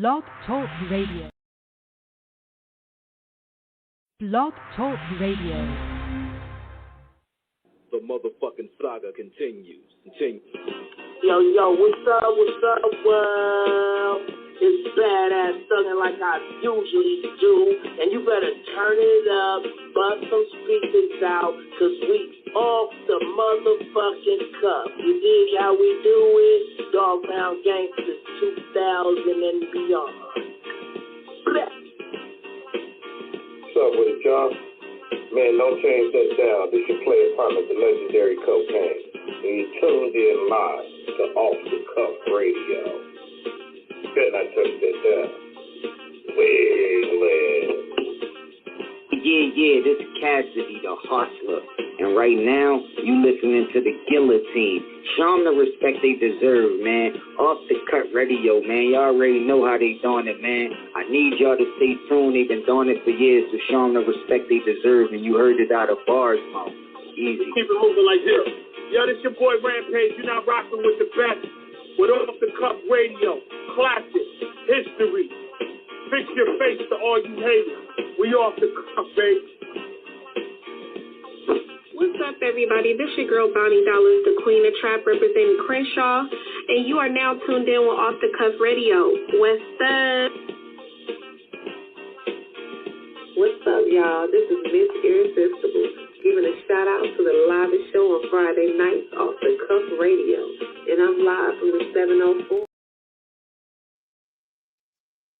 Blog Talk Radio. Blog Talk Radio. The motherfucking saga continues. Yo, what's up, world? It's badass thuggin' like I usually do, and you better turn it up, bust some speakers out, cause we off the motherfucking cuff. You dig how we do it? Dog Pound Gangsters 2000 and beyond. Bleh. What's up with it, John? Man, don't change that down. This your player partner, the legendary Cocaine. And you tuned in live to Off the Cuff Radio. Better not touch that down. Yeah, this is Cassidy, the hustler. And right now, you listening to the Guillotine. Show them the respect they deserve, man. Off the Cut Radio, man. Y'all already know how they doing it, man. I need y'all to stay tuned. They've been doing it for years, so show them the respect they deserve. And you heard it out of bars, man. Easy. Keep it moving like this. Yo, this your boy Rampage. You're not rocking with the best. With Off the Cuff Radio. Classic. History. Fix your face to all you haters. We off the cuff, baby. What's up, everybody? This your girl, Bonnie Dollars, the Queen of Trap, representing Crenshaw, and you are now tuned in with Off the Cuff Radio. What's up? What's up, y'all? This is Miss Irresistible, giving a shout out to the live show on Friday nights, Off the Cuff Radio, and I'm live from the 704.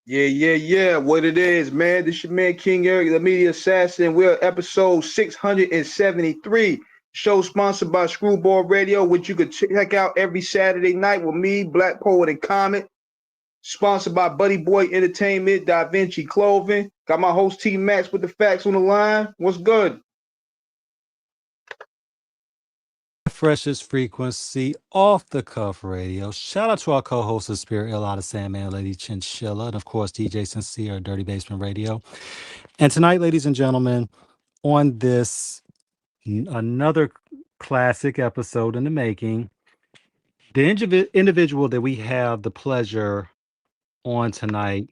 Yeah. What it is, man. This your man, King Eric, the Media Assassin. We're episode 673. Show sponsored by Screwball Radio, which you could check out every Saturday night with me, Black Poet and Comet. Sponsored by Buddy Boy Entertainment, Da Vinci Clothing. Got my host T-Max with the facts on the line. What's good? Freshest frequency, Off the Cuff Radio. Shout out to our co-host of Spirit Ill out of Sandman, Lady Chinchilla, and of course DJ Sincere, Dirty Basement Radio. And tonight, ladies and gentlemen, on this another classic episode in the making, the individual that we have the pleasure on tonight,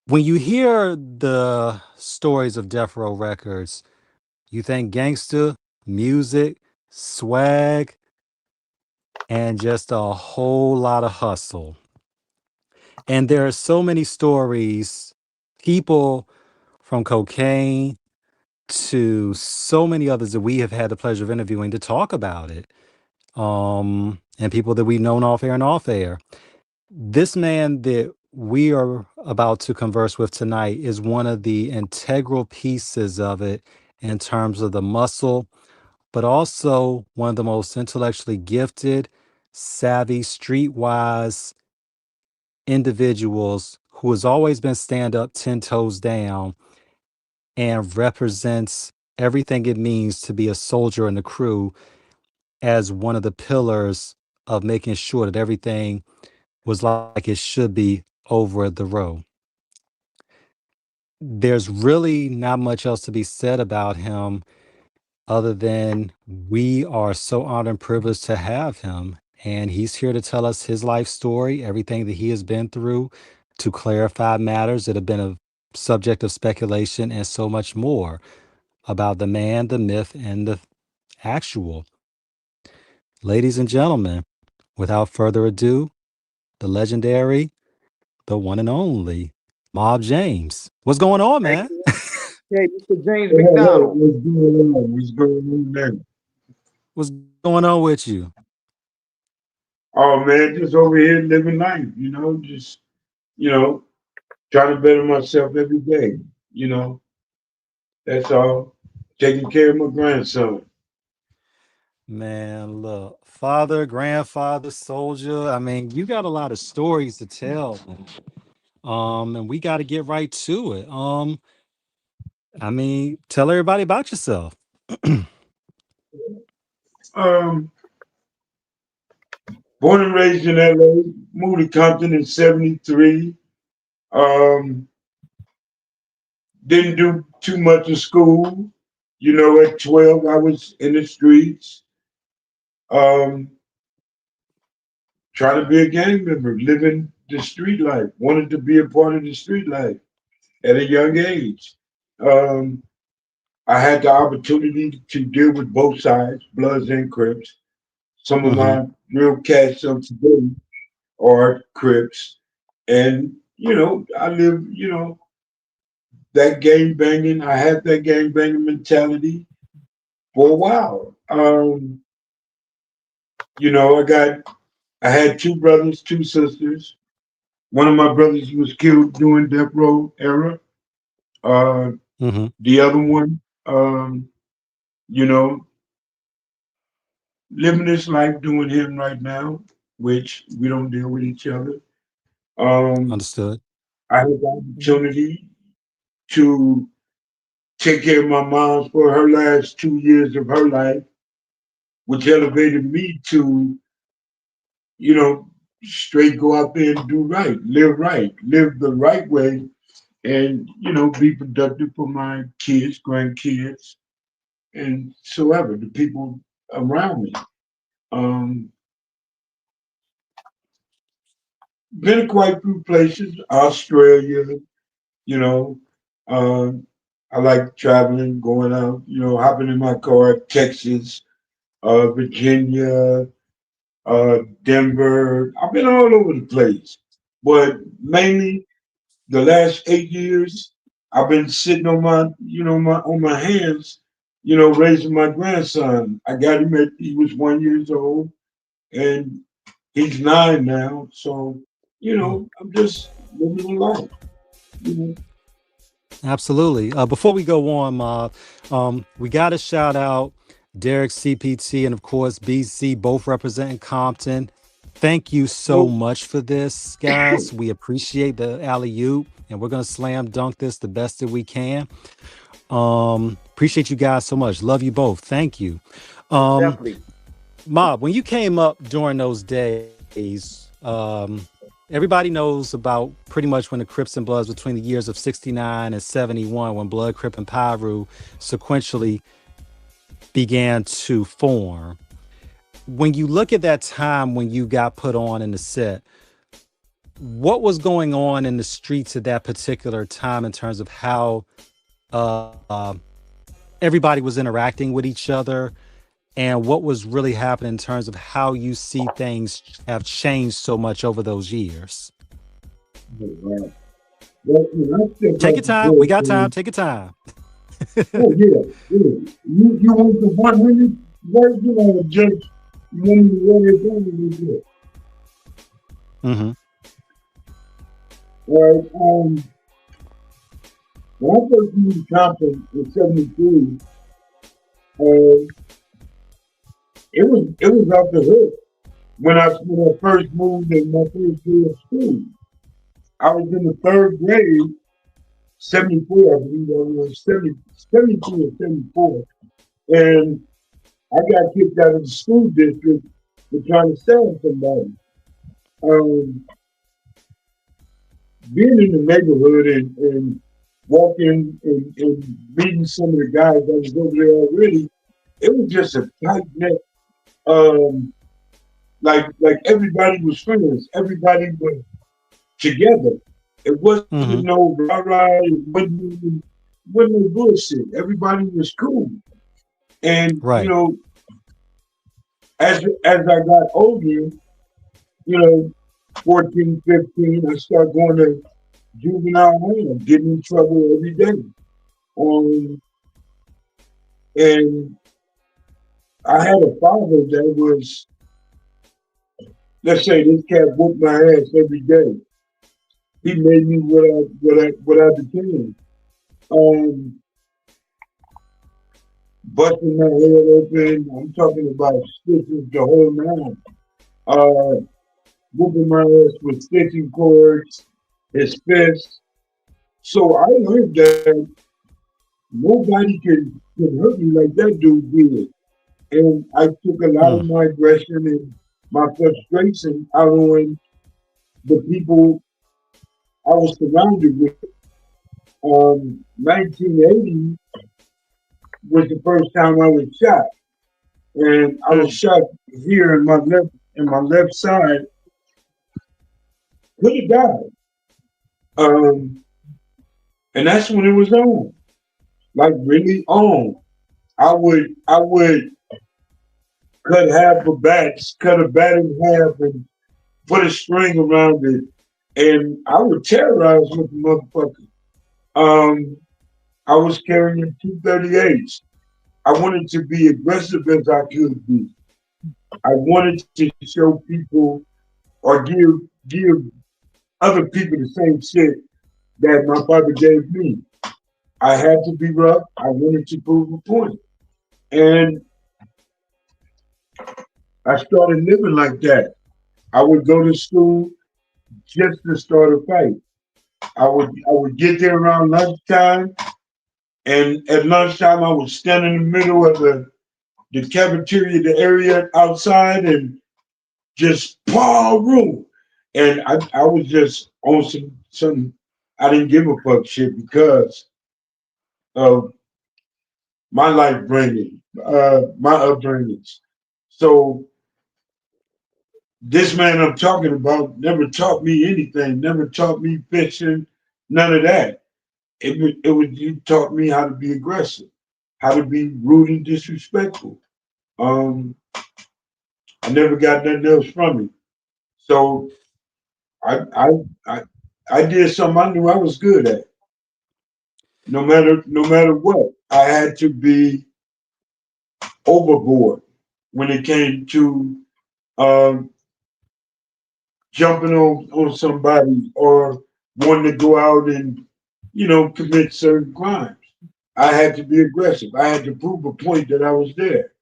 when you hear the stories of Death Row Records, you think gangster, music, swag, and just a whole lot of hustle. And there are so many stories, people from Cocaine to so many others that we have had the pleasure of interviewing to talk about it. And people that we've known off air and off air. This man that we are about to converse with tonight is one of the integral pieces of it in terms of the muscle, but also one of the most intellectually gifted, savvy, streetwise individuals who has always been stand up 10 toes down and represents everything it means to be a soldier in the crew as one of the pillars of making sure that everything was like it should be over the road. There's really not much else to be said about him other than we are so honored and privileged to have him. And he's here to tell us his life story, everything that he has been through, to clarify matters that have been a subject of speculation and so much more about the man, the myth, and the actual. Ladies and gentlemen, without further ado, the legendary, the one and only, Mob James. What's going on, man? Hey, Mr. James Mcdonald. What's going on there? What's going on with you? Oh man, just over here living life, trying to better myself every day, That's all. Taking care of my grandson. Man, look, father, grandfather, soldier. I mean, you got a lot of stories to tell, man. And we got to get right to it. Tell everybody about yourself. Born and raised in LA, moved to Compton in 73. Didn't do too much in school. At 12, I was in the streets. Trying to be a gang member, living the street life, wanted to be a part of the street life at a young age. Um, I had the opportunity to deal with both sides, Bloods and Crips. Some of Mm-hmm. my real cats of today are Crips. And, I live, that gang banging. I had that gang banging mentality for a while. I had two brothers, two sisters. One of my brothers was killed during Death Row era. Uh, Mm-hmm. the other one, you know, living his life doing him right now, which we don't deal with each other. Um, Understood. I had the opportunity to take care of my mom for her last 2 years of her life, which elevated me to, you know, straight go out there and do right, live the right way, and be productive for my kids, grandkids, and so ever the people around me. Um, been to quite a few places, Australia, you know. Um, I like traveling, going out, hopping in my car, Texas, Virginia, Denver. I've been all over the place, but mainly the last 8 years, I've been sitting on my hands, raising my grandson. I got him he was 1 year old, and he's 9 now. So, Mm. I'm just living a life. You know. Absolutely. Before we go on, we got to shout out Derek CPT and, of course, BC, both representing Compton. Thank you so Nope. much for this, guys. We appreciate the alley oop, and we're going to slam dunk this the best that we can. Appreciate you guys so much. Love you both. Thank you. Um, Definitely. Mob, when you came up during those days, everybody knows about pretty much when the Crips and Bloods between the years of 69 and 71, when Blood, Crip, and Pyru sequentially began to form. When you look at that time when you got put on in the set, what was going on in the streets at that particular time in terms of how uh, uh, everybody was interacting with each other, and what was really happening in terms of how you see things have changed so much over those years? Well, when I step Take out your the time. We door, got time. Take your time. oh yeah, yeah. You want the 100 version or just you want me to run it down a little bit? Mm-hmm. All right. When I first moved to Compton in '73, uh, it was off the hook. When I first moved in my first year of school, I was in the third grade, '74, I believe I was 72 or '74, and I got kicked out of the school district for trying to sell somebody. Um, being in the neighborhood and walking and meeting some of the guys that was over there already, it was just a tight knit. Um, like everybody was friends, everybody was together. It wasn't Mm-hmm. no rah rah. It wasn't no bullshit. Everybody was cool, and Right. as I got older, 14, 15, I started going to juvenile hall, getting in trouble every day. Um, and I had a father that was, let's say, this cat whooped my ass every day. He made me what I became. Um, Busting my head open. I'm talking about stitches the whole nine. Uh, Whooping my ass with stitching cords, his fists. So I learned that nobody can hurt me like that dude did. And I took a lot Mm. of my aggression and my frustration out on the people I was surrounded with. 1980 was the first time I was shot, and I was Mm. shot here in my left side, could have died. And that's when it was on, like really on. I would cut a bat in half, and put a string around it, and I would terrorize with the motherfucker. Um, I was carrying 238s. I wanted to be aggressive as I could be. I wanted to show people or give other people the same shit that my father gave me. I had to be rough. I wanted to prove a point. And I started living like that. I would go to school just to start a fight. I would get there around lunchtime, and at lunchtime I would stand in the middle of the cafeteria, the area outside, and just paw rule. And I was just on some I didn't give a fuck shit because of my life bringing, my upbringings. So this man I'm talking about never taught me anything, never taught me fishing, none of that. He taught me how to be aggressive, how to be rude and disrespectful. Um, I never got nothing else from him. So I I I I did something I knew I was good at. No matter what, I had to be overboard when it came to um, jumping on somebody or wanting to go out and commit certain crimes. I had to be aggressive. I had to prove a point that I was there.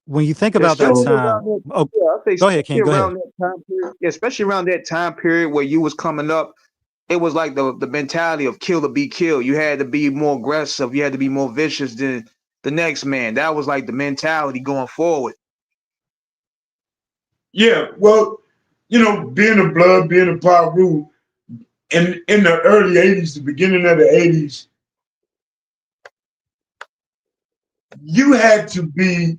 When you think about that Especially So time, around that, oh, yeah, I say go ahead, especially King. Go around ahead. that time period, yeah, especially around that time period where you was coming up, it was like the mentality of kill to be killed. You had to be more aggressive. You had to be more vicious than the next man. That was like the mentality going forward. yeah, well, being a blood, being a Paru, in the early '80s, the beginning of the '80s, you had to be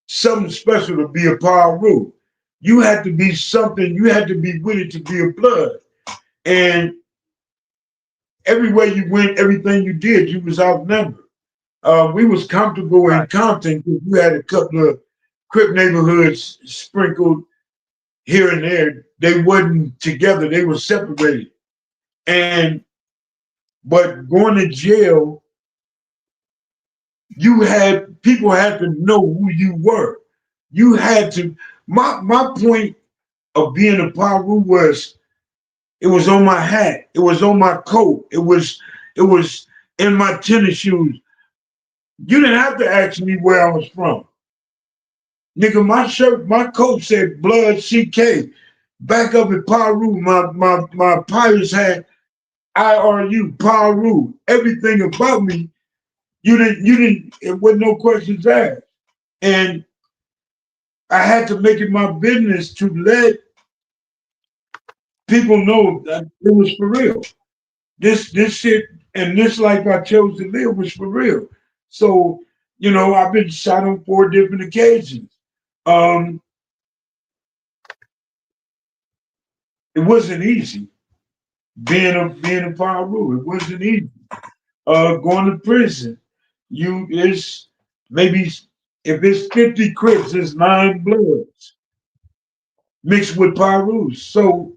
something special to be a Paru. You had to be something. You had to be with it to be a blood. And everywhere you went, everything you did, you was outnumbered. We was comfortable in Right. Compton because you had a couple of Crip neighborhoods sprinkled here and there. They wasn't together; they were separated. And but going to jail, you had people had to know who you were. You had to. My point of being a Paru was it was on my hat, it was on my coat, it was in my tennis shoes. You didn't have to ask me where I was from. Nigga, my coat said Blood CK. Back up at Paru, my pirates had IRU, Paru. Everything about me, it wasn't no questions asked. And I had to make it my business to let people know that it was for real. This shit and this life I chose to live was for real. So, I've been shot on 4 different occasions. Um, it wasn't easy being a Paru. It wasn't easy. Going to prison. It's maybe if it's 50 Crips, it's 9 Bloods mixed with Parus. So,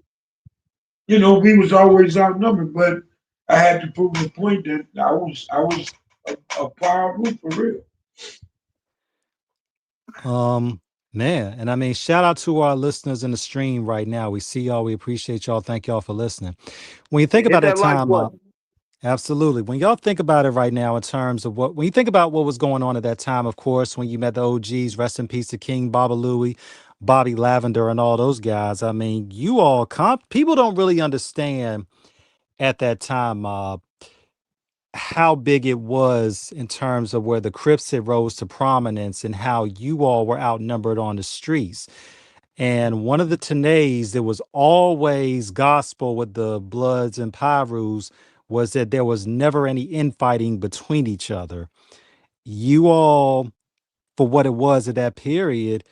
we was always outnumbered, but I had to prove the point that I was a Paru for real. Um, Man, and I mean, shout out to our listeners in the stream right now. We see y'all. We appreciate y'all. Thank y'all for listening. When you think Hit about that that like time, button. absolutely. When y'all think about it right now, in terms of when you think about what was going on at that time, of course, when you met the OGs, rest in peace to King Baba Louie, Bobby Lavender, and all those guys. I mean, you all people don't really understand at that time how big it was in terms of where the Crips had rose to prominence and how you all were outnumbered on the streets. And one of the Tanays that was always gospel with the Bloods and Pyrus was that there was never any infighting between each other. You all, for what it was at that period,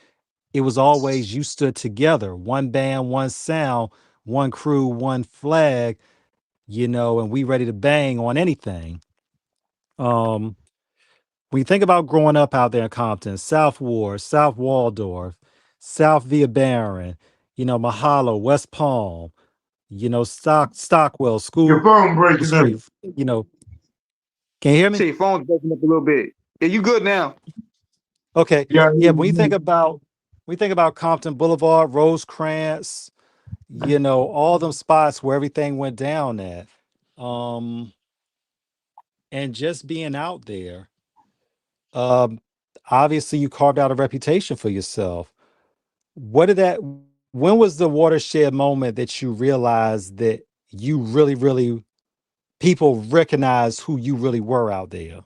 it was always you stood together, one band, one sound, one crew, one flag, and we ready to bang on anything. Um, when you think about growing up out there in Compton, South Ward, South Waldorf, South Via Barron, Mahalo, West Palm, Stockwell, Your School phone breaking up. Street, can you hear me? See, your phone's breaking up a little bit. Yeah, you good now? Okay. Yeah, Yeah, when you think about Compton Boulevard, Rosecrans, all them spots where everything went down at. Um, and just being out there. Um, Obviously you carved out a reputation for yourself. What did that when was the watershed moment that you realized that you really, really people recognized who you really were out there?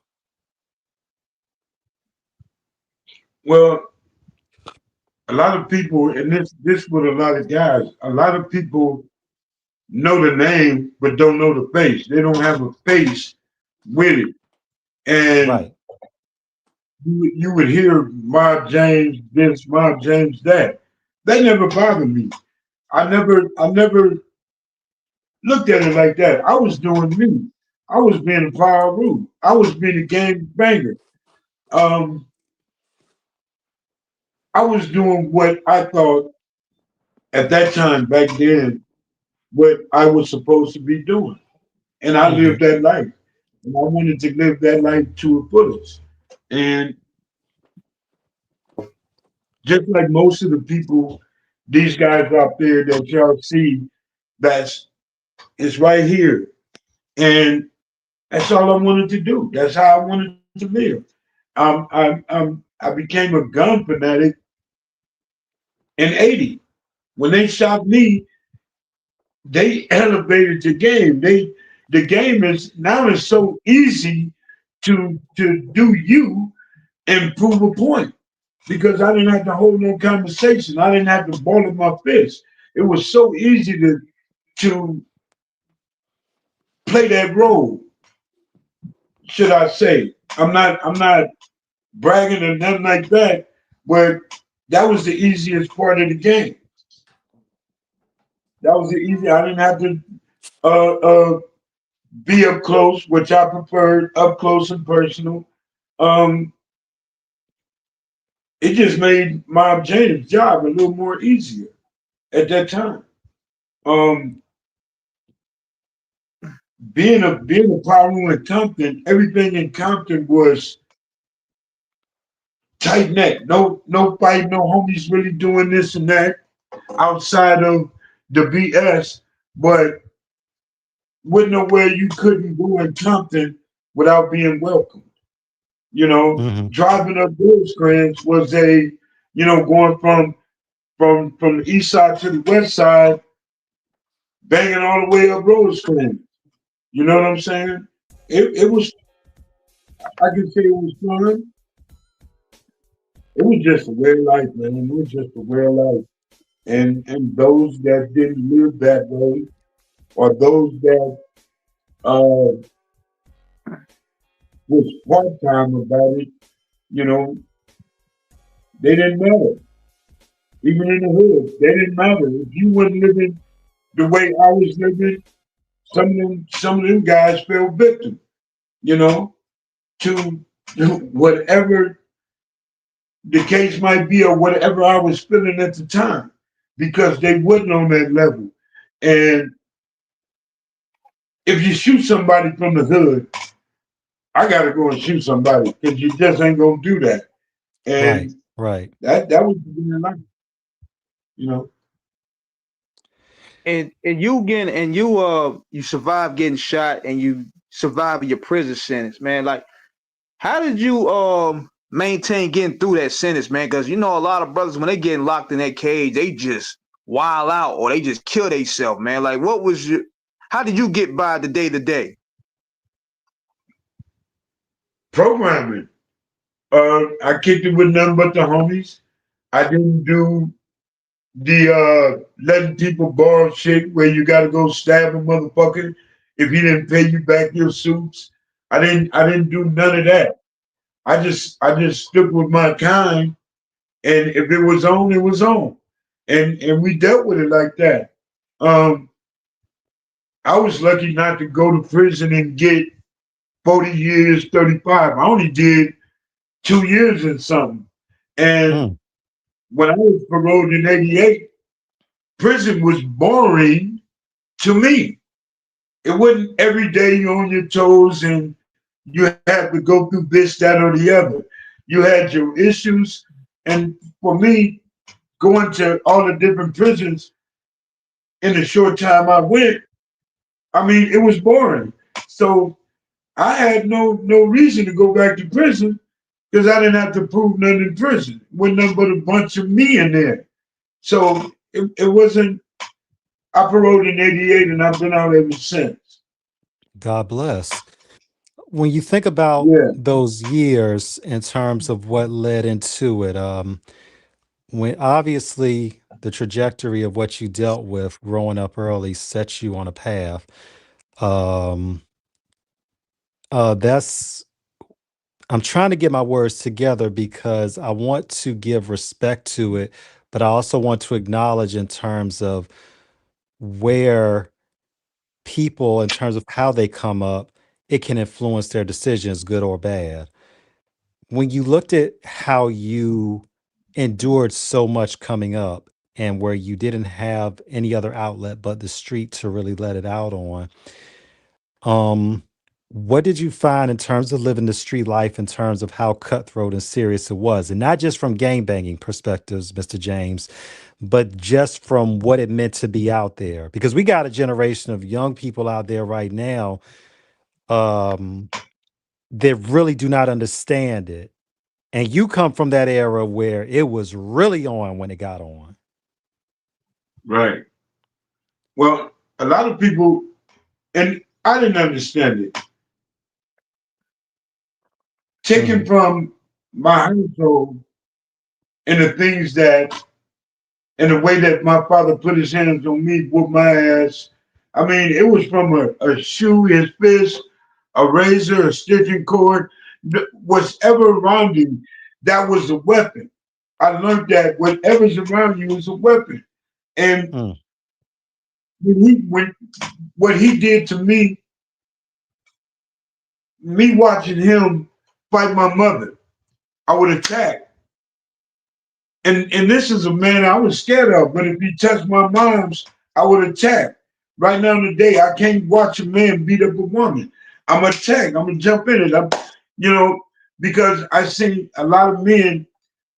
well, a lot of people, and this with a lot of guys, a lot of people know the name but don't know the face. They don't have a face with it. And Right. you would hear Mob James this, Mob James that. They never bothered me. I never looked at it like that. I was doing me. I was being a power root. I was being a game banger. Um, I was doing what I thought at that time back then what I was supposed to be doing. And I Hmm. lived that life. And I wanted to live that life to the fullest. And just like most of the people, these guys out there that y'all see, that's it's right here. And that's all I wanted to do. That's how I wanted to live. I became a gun fanatic in '80. When they shot me, they elevated the game. The game is now it's so easy to do you and prove a point because I didn't have to hold no conversation. I didn't have to ball up my fist. It was so easy to play that role. Should I say? I'm not bragging or nothing like that, but that was the easiest part of the game. That was the easy. I didn't have to uh, uh, be up close, which I preferred, up close and personal. Um, it just made Mob James' job a little more easier at that time. Um, being a power in Compton, everything in Compton was tight neck. No fight, no homies really doing this and that outside of the BS, but wasn't nowhere you couldn't go in Compton without being welcome. Hmm. Driving up Rosecrans was going from the east side to the west side, banging all the way up Rosecrans. You know what I'm saying? It was, I can say it was fun. It was just a way of life, man. It was just a way of life. And those that didn't live that way, or those that was part time about it, you know, they didn't matter. Even in the hood, they didn't matter. If you weren't living the way I was living, some of them guys fell victim, you know, to whatever the case might be or whatever I was feeling at the time, because they wasn't on that level. And if you shoot somebody from the hood, I gotta go and shoot somebody because you just ain't gonna do that. Right. And Right. that was the life, you know. And you survived getting shot and you survived your prison sentence, man. Like, how did you maintain getting through that sentence, man? Because a lot of brothers when they getting locked in that cage, they just wild out or they just kill themselves, man. Like, how did you get by the day to day? Programming. I kicked it with nothing but the homies. I didn't do the letting people borrow shit where you gotta go stab a motherfucker if he didn't pay you back your suits. I didn't do none of that. I just stuck with my kind And if it was on, it was on. And we dealt with it like that. Um, I was lucky not to go to prison and get 40 years, 35. I only did 2 years and something. And Mm, when I was paroled in 88, prison was boring to me. It wasn't every day you on your toes and you had to go through this, that, or the other. You had your issues. And for me, going to all the different prisons in the short time I went, I mean, it was boring. So I had no reason to go back to prison because I didn't have to prove nothing in prison. Wasn't nothing but a bunch of me in there. So it wasn't. I paroled in '88 and I've been out ever since. God bless. When you think about Yeah, those years in terms of what led into it, when obviously the trajectory of what you dealt with growing up early sets you on a path. Um, that's I'm trying to get my words together because I want to give respect to it, but I also want to acknowledge in terms of where people, in terms of how they come up, it can influence their decisions, good or bad. When you looked at how you endured so much coming up and where you didn't have any other outlet but the street to really let it out on, um, what did you find in terms of living the street life, in terms of how cutthroat and serious it was? And not just from gang banging perspectives, Mr. James, but just from what it meant to be out there. Because we got a generation of young people out there right now um, that really do not understand it. And you come from that era where it was really on when it got on. right. Well, a lot of people, and I didn't understand it. Taken Hmm. from my household and the things that, and the way that my father put his hands on me, whooped my ass. I mean, it was from a shoe, his fist, a razor, a stitching cord, whatever around him, that was a weapon. I learned that whatever's around you is a weapon. And Mm, when what he did to me watching him fight my mother, I would attack. And this is a man I was scared of, but if he touched my mom's, I would attack. Right now today, I can't watch a man beat up a woman. I'm attack. I'm gonna jump in it. You know, because I see a lot of men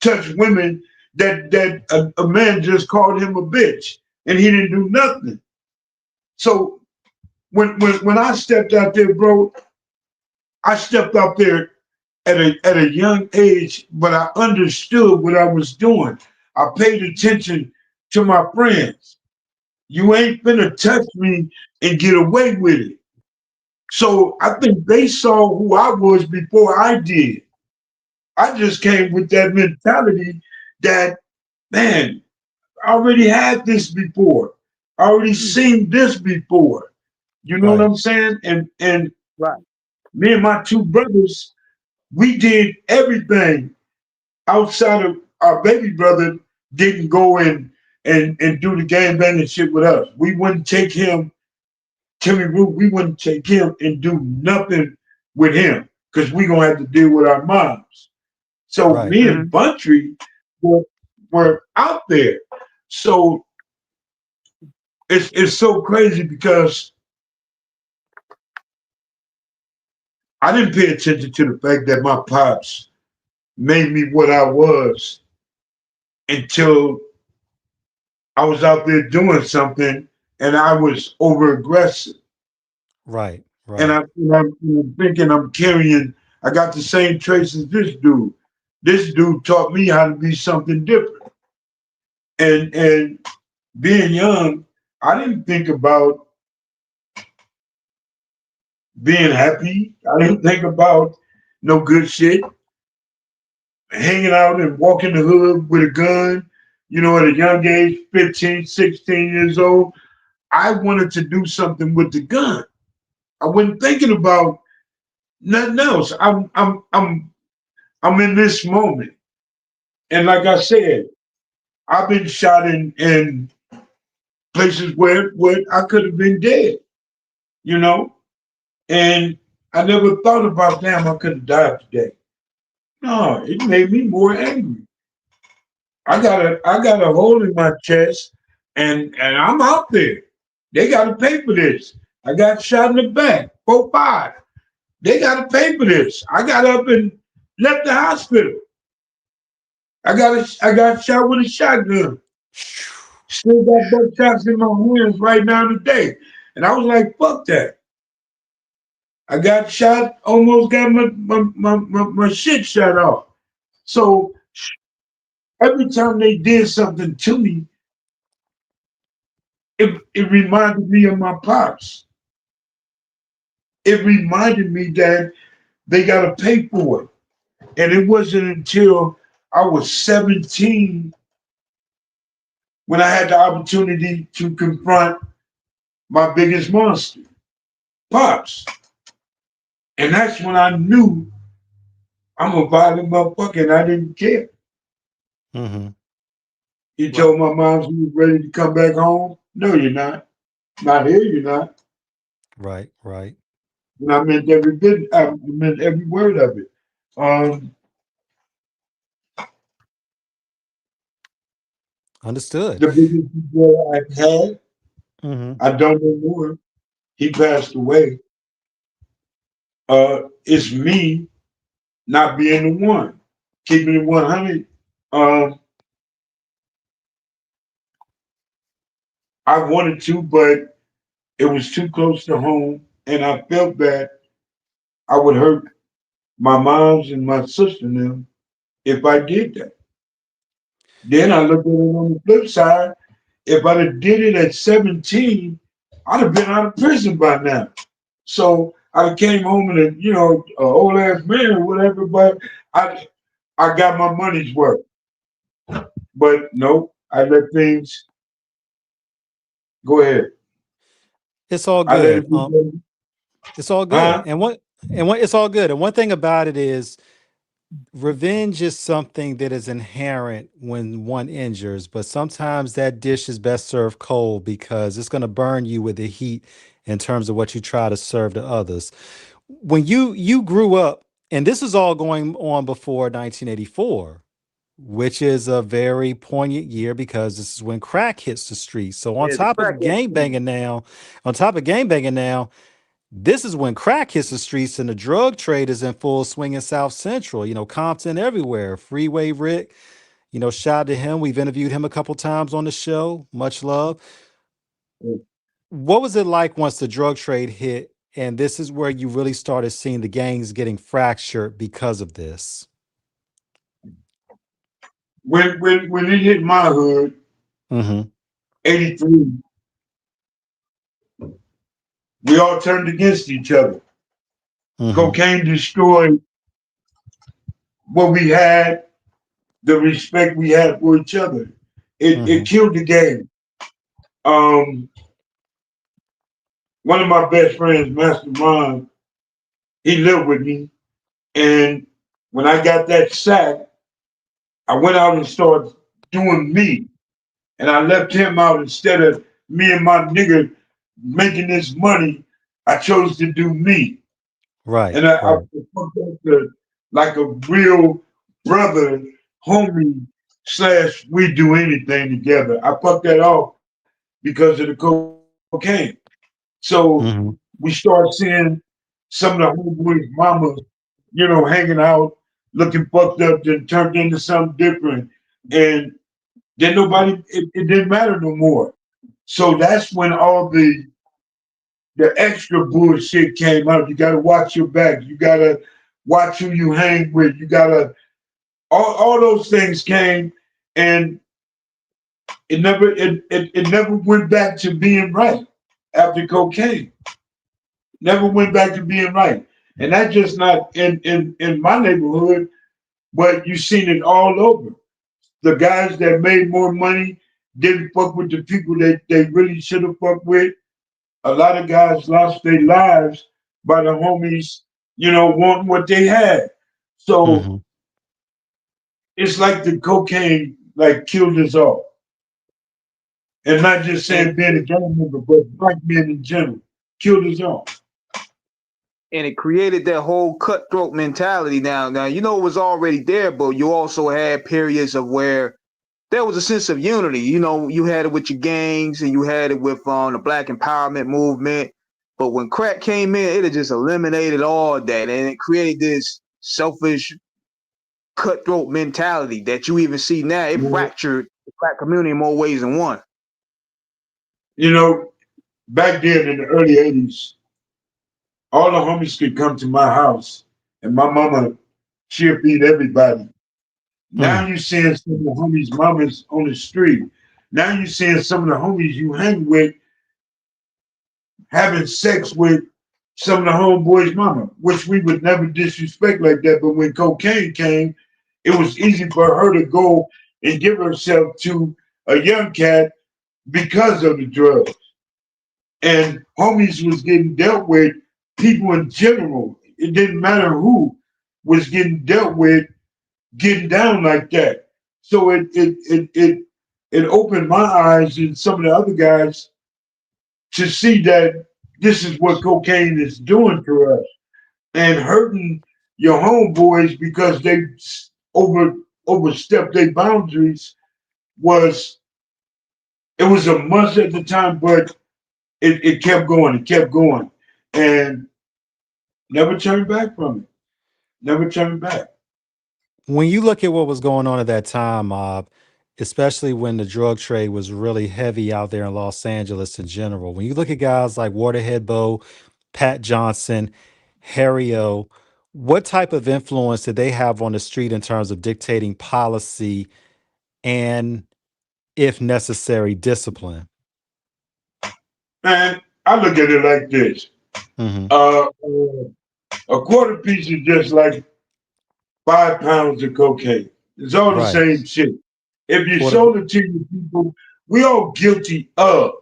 touch women that a man just called him a bitch and he didn't do nothing. So when I stepped out there, bro, I stepped out there at a young age, but I understood what I was doing. I paid attention to my friends. You ain't finna touch me and get away with it. So I think they saw who I was before I did. I just came with that mentality that, man, I already had this before. I already seen this before. You know what right, I'm saying? And Right. me and my two brothers, we did everything outside of our baby brother didn't go and do the gang banging shit with us. We wouldn't take him, Timmy Root, we wouldn't take him and do nothing with him because we gonna have to deal with our moms. So right. me and Buntry were, were out there. So it's so crazy because I didn't pay attention to the fact that my pops made me what I was until I was out there doing something and I was over aggressive. Right, And, right, I'm thinking I'm carrying, I got the same traits as this dude. This dude taught me how to be something different. And being young, I didn't think about being happy. I didn't think about no good shit. Hanging out and walking the hood with a gun, at a young age, 15, 16 years old. I wanted to do something with the gun. I wasn't thinking about nothing else. I'm in this moment. And like I said, I've been shot in places where I could have been dead, you know? And I never thought about, damn, I could have died today. No, it made me more angry. I got a hole in my chest and I'm out there. They gotta pay for this. I got shot in the back, 4-5. They gotta pay for this. I got up and left the hospital. I got shot with a shotgun. Still got both shots in my hands right now today. And I was like, fuck that. I got shot, almost got my shit shut off. So every time they did something to me, it reminded me of my pops. It reminded me that they got to pay for it. And it wasn't until I was 17 when I had the opportunity to confront my biggest monster, Pops. And that's when I knew I'm a violent motherfucker and I didn't care. Mm-hmm. He told my mom she was ready to come back home. No, you're not. Not here, you're not. Right, right. And I meant every bit, I meant every word of it. Um, Understood. the biggest brother I've had, Mm-hmm. I don't know more. He passed away. It's me not being the one. Keeping it 100. Um, I wanted to, but it was too close to home. And I felt that I would hurt my moms and my sister and them if I did that. Then I looked at it on the flip side. If I'd have did it at 17, I'd have been out of prison by now. So I came home and an old ass man or whatever, but I I got my money's worth. But no, I let things go ahead. It's all I let good. it be done. It's all good. Huh? And what it's all good. And one thing about it is revenge is something that is inherent when one injures, but sometimes that dish is best served cold because it's going to burn you with the heat in terms of what you try to serve to others. When you grew up, and this is all going on before 1984, which is a very poignant year because this is when crack hits the streets. So Yeah, the crackhead scene. on top of gang banging now, this is when crack hits the streets and the drug trade is in full swing in South Central. Compton everywhere. Freeway Rick, shout out to him. We've interviewed him a couple times on the show. Much love. What was it like once the drug trade hit? And this is where you really started seeing the gangs getting fractured because of this. When it hit my hood, Mm-hmm. 83, we all turned against each other. Mm-hmm. Cocaine destroyed what we had, the respect we had for each other. Mm-hmm. It killed the game. Um, One of my best friends, Master Ron, he lived with me. And when I got that sack, I went out and started doing me. And I left him out instead of me and my nigga making this money. I chose to do me. Right. And I Right. fucked up like a real brother, homie, slash, we do anything together. I fucked that off because of the cocaine. So Mm-hmm. we start seeing some of the homeboys' mamas, hanging out, looking fucked up, then turned into something different. And then it didn't matter no more. So that's when all the extra bullshit came out. You gotta watch your back. You gotta watch who you hang with. You gotta all those things came and it never went back to being right after cocaine. Never went back to being right. And that's just not in my neighborhood, but you seen it all over. The guys that made more money didn't fuck with the people that they really should have fucked with. A lot of guys lost their lives by the homies, wanting what they had. So Mm-hmm. it's like the cocaine like killed us all. And not just And saying being a gang member, but black men in general. Killed us all. and it created that whole cutthroat mentality. Now you know it was already there, but you also had periods of where there was a sense of unity. You know, you had it with your gangs and you had it with the black empowerment movement. But when crack came in, it had just eliminated all that, and it created this selfish cutthroat mentality that you even see now. It fractured the black community in more ways than one. You know, back then in the early 80s, all the homies could come to my house and my mama, she'll feed everybody. Now Mm. you seeing some of the homies' mamas on the street. Now you seeing some of the homies you hang with having sex with some of the homeboys' mama, which we would never disrespect like that. But when cocaine came, it was easy for her to go and give herself to a young cat because of the drugs. And homies was getting dealt with, people in general. It didn't matter who was getting dealt with, getting down like that. So it opened my eyes and some of the other guys to see that this is what cocaine is doing to us and hurting your homeboys because they over overstepped their boundaries. Was It was a must at the time, but it kept going, and never turned back from it. Never turned back. When you look at what was going on at that time, especially when the drug trade was really heavy out there in Los Angeles in general, when you look at guys like Waterhead Bo, Pat Johnson, Harry O, what type of influence did they have on the street in terms of dictating policy and, if necessary, discipline? Man, I look at it like this. Hmm. A quarter piece is just like 5 pounds of cocaine. It's all the Right. same shit. If you Quarter. sold it to your people, we all guilty of.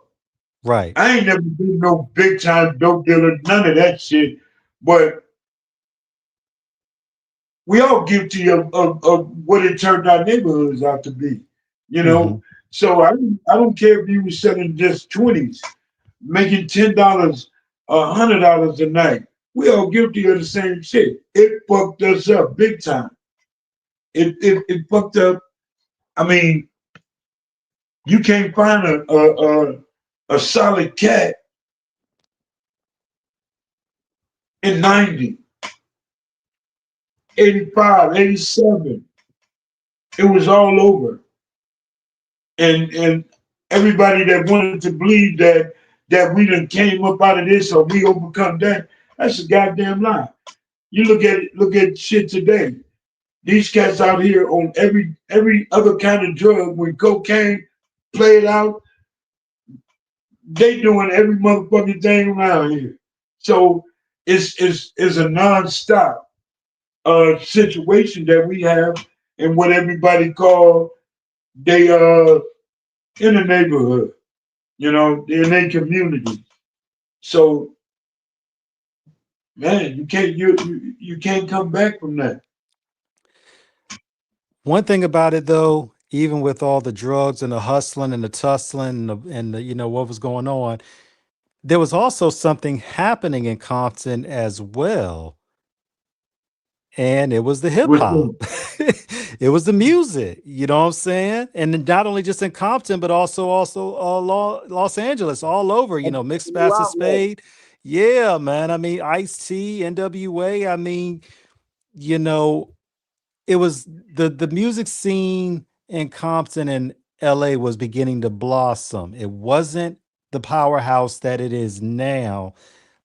Right. I ain't never been no big time dope dealer, none of that shit. But we all guilty of what it turned our neighborhoods out to be, you Hmm. know. So I don't care if you were selling just 20s, making $10, $100 a night. We all guilty of the same shit. It fucked us up big time. It fucked up. I mean, you can't find a solid cat in 90, 85, 87. It was all over. And everybody that wanted to believe that we done came up out of this or we overcome that, that's a goddamn lie. You look at shit today. These cats out here on every other kind of drug. When cocaine played out, they doing every motherfucking thing around here. So it's a nonstop situation that we have and what everybody call they in the neighborhood, in their community. So man, you can't come back from that. One thing about it, though, even with all the drugs and the hustling and the tussling what was going on, there was also something happening in Compton as well, and it was the hip What's hop. that? It was the music, you know what I'm saying? And not only just in Compton, but also Los Angeles, all over, Mixed New Master outlet. Spade. Yeah, man. I mean, Ice-T, NWA. I mean, you know, it was the music scene in Compton and LA was beginning to blossom. It wasn't the powerhouse that it is now,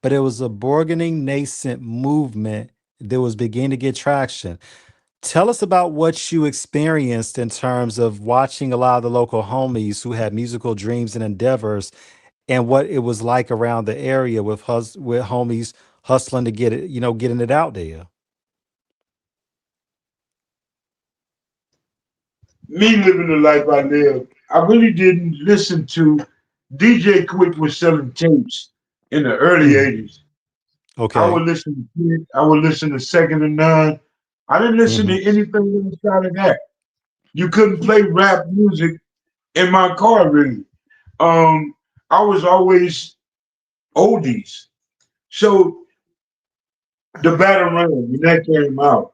but it was a burgeoning nascent movement that was beginning to get traction. Tell us about what you experienced in terms of watching a lot of the local homies who had musical dreams and endeavors and what it was like around the area with homies hustling to get it, getting it out there. Me living the life I lived, I really didn't listen to DJ Quick was selling tapes in the early Mhm. 80s. I Okay. would listen to Kid, I would listen to Second and None. I didn't listen Hmm. to anything inside of that. You couldn't play rap music in my car really. I was always oldies. So the Battle Ram, when that came out,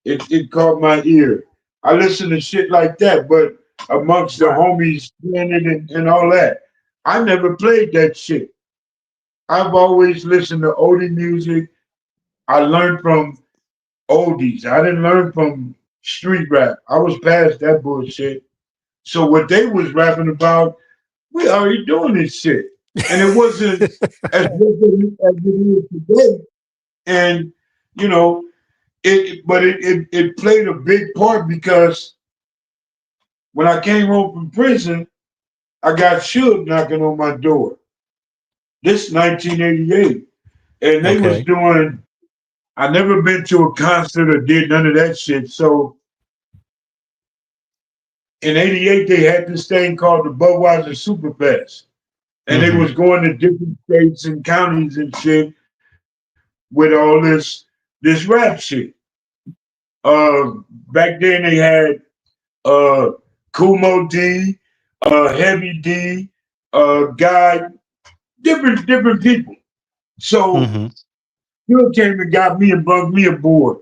it caught my ear. I listened to shit like that, but amongst the homies playing it and all that, I never played that shit. I've always listened to oldie music. I learned from oldies. I didn't learn from street rap. I was past that bullshit. So what they was rapping about, we already doing this shit. And it wasn't as good as it is today. And, you know, it played a big part because when I came home from prison, I got Suge knocking on my door. This 1988. And they was Okay. doing, I never been to a concert or did none of that shit. So in 88, they had this thing called the Budweiser Superfest. And they Mm-hmm. was going to different states and counties and shit with all this rap shit. Back then they had uh Kumo D, Heavy D, Guy, different people. So Mm-hmm. Bill came and got me and brought me aboard.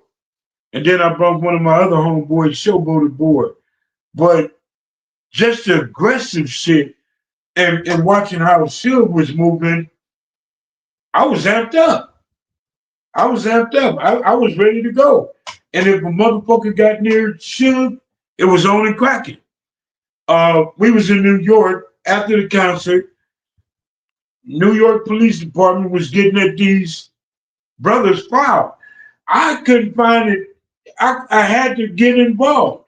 And then I brought one of my other homeboys, Showboat, aboard. But just the aggressive shit and watching how Suge was moving, I was amped up. I was amped up. I was ready to go. And if a motherfucker got near Suge, it was only cracking. We was in New York after the concert. New York Police Department was getting at these brothers' file. I couldn't find it. I had to get involved.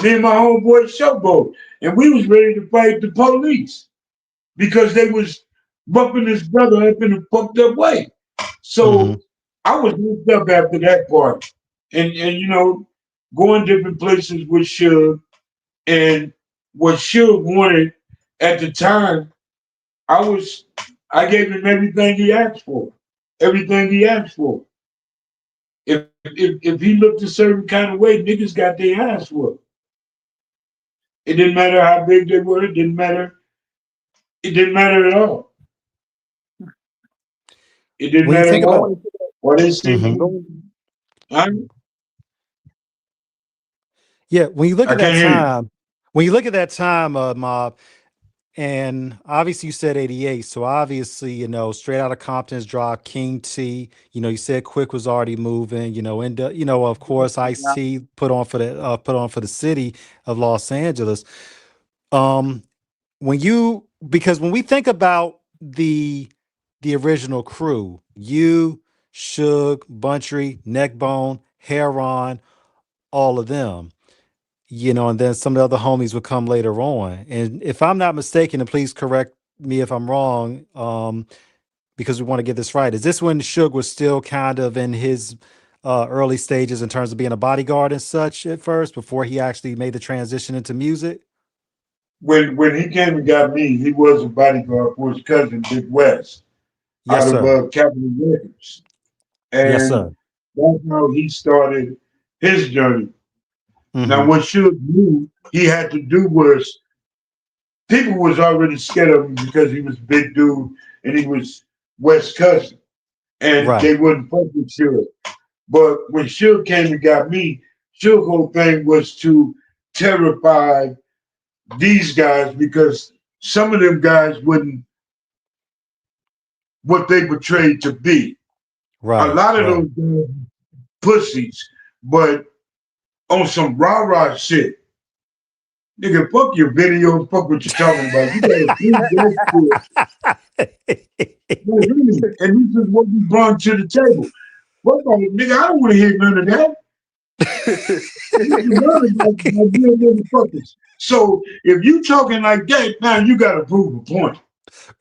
Me and my homeboy Showboat. And we was ready to fight the police because they was bumping his brother up in a fucked up way. Mm-hmm. So I was hooked up after that part. And you know, going different places with Suge and what Suge wanted at the time, I gave him everything he asked for. Everything he asked for. If he looked a certain kind of way, niggas got their ass for. It didn't matter how big they were. It didn't matter. It didn't matter at all. It didn't When you matter think at about, all. Or they said, mm-hmm. I Yeah, when you look at can't that hear you. time, Mob, and obviously you said 88, so obviously, Straight Outta Compton's dropped, King T, you said Quick was already moving, and of course Ice-T put on for the city of Los Angeles. Um, because when we think about the original crew, you, Suge, Buntry, Neckbone, Heron, all of them, and then some of the other homies would come later on. And if I'm not mistaken, and please correct me if I'm wrong, because we want to get this right. Is this when Suge was still kind of in his early stages in terms of being a bodyguard and such at first, before he actually made the transition into music? When he came and got me, he was a bodyguard for his cousin Big West Yes, out of sir. Capitol Records. Yes, And sir. that's how he started his journey. Now, Mm-hmm. what Suge knew he had to do was people was already scared of him because he was a big dude and he was West cousin, and Right. they wouldn't fuck with Suge. But when Suge came and got me, Suge's whole thing was to terrify these guys because some of them guys wouldn't what they portrayed to be. A Right. lot of Right. those guys pussies, but on some rah-rah shit. Nigga, fuck your video, fuck what you're talking about. You gotta prove that shit. No, really. And this is what we brought to the table. Fuck all it, nigga, I don't want to hear none of that. You can learn about real motherfuckers. So if you talking like that, now you gotta prove a point.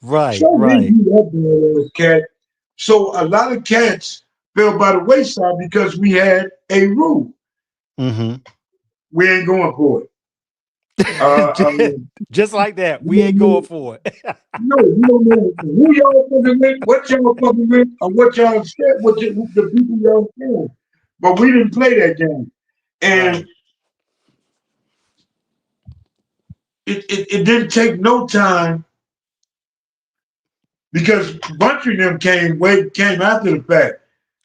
Right. Show me Right. you that bad ass cat. So a lot of cats fell by the wayside because we had a rule. Mm-hmm. We ain't going for it. Just like that. You We ain't don't going know, for it. no, you don't know who y'all fucking with, what y'all fucking with, or what y'all scared, the people y'all scared. But we didn't play that game. And Right. it didn't take no time because a bunch of them came after the fact.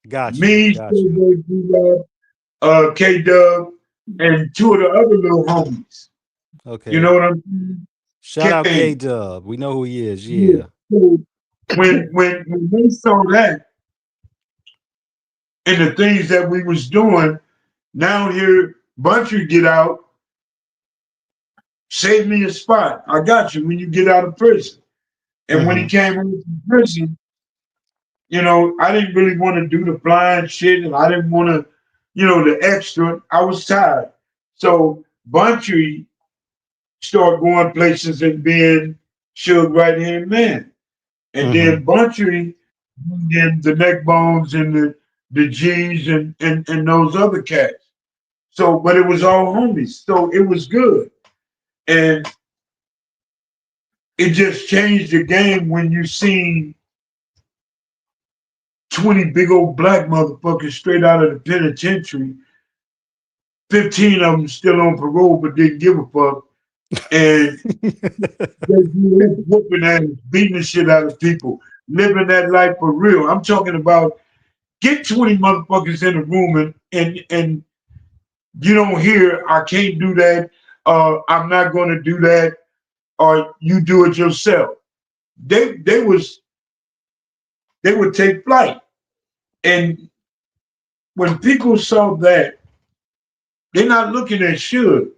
Got you. Me, Got you. K Dub, and two of the other little homies. You know Okay. what I'm saying? Shout out K Came. Dub. We know who he is. Yeah. Yeah. So when they saw that and the things that we was doing, now here Buntry get out, save me a spot. I got you when you get out of prison. And when he Mm-hmm. came home from prison, you know, I didn't really want to do the blind shit and I didn't want to, you know, the extra. I was tired. So Buntry started going places and being Suge right hand man. And Mm-hmm. then Buntry and the neck bones and the G's and those other cats. So, but it was all homies. So it was good. And it just changed the game when you seen 20 big old black motherfuckers straight out of the penitentiary. 15 of them still on parole but didn't give a fuck. And they whooping ass, beating the shit out of people, living that life for real. I'm talking about get 20 motherfuckers in a room and you don't hear, I can't do that, I'm not gonna do that, or you do it yourself. They would take flight. And when people saw that, they're not looking at Suge.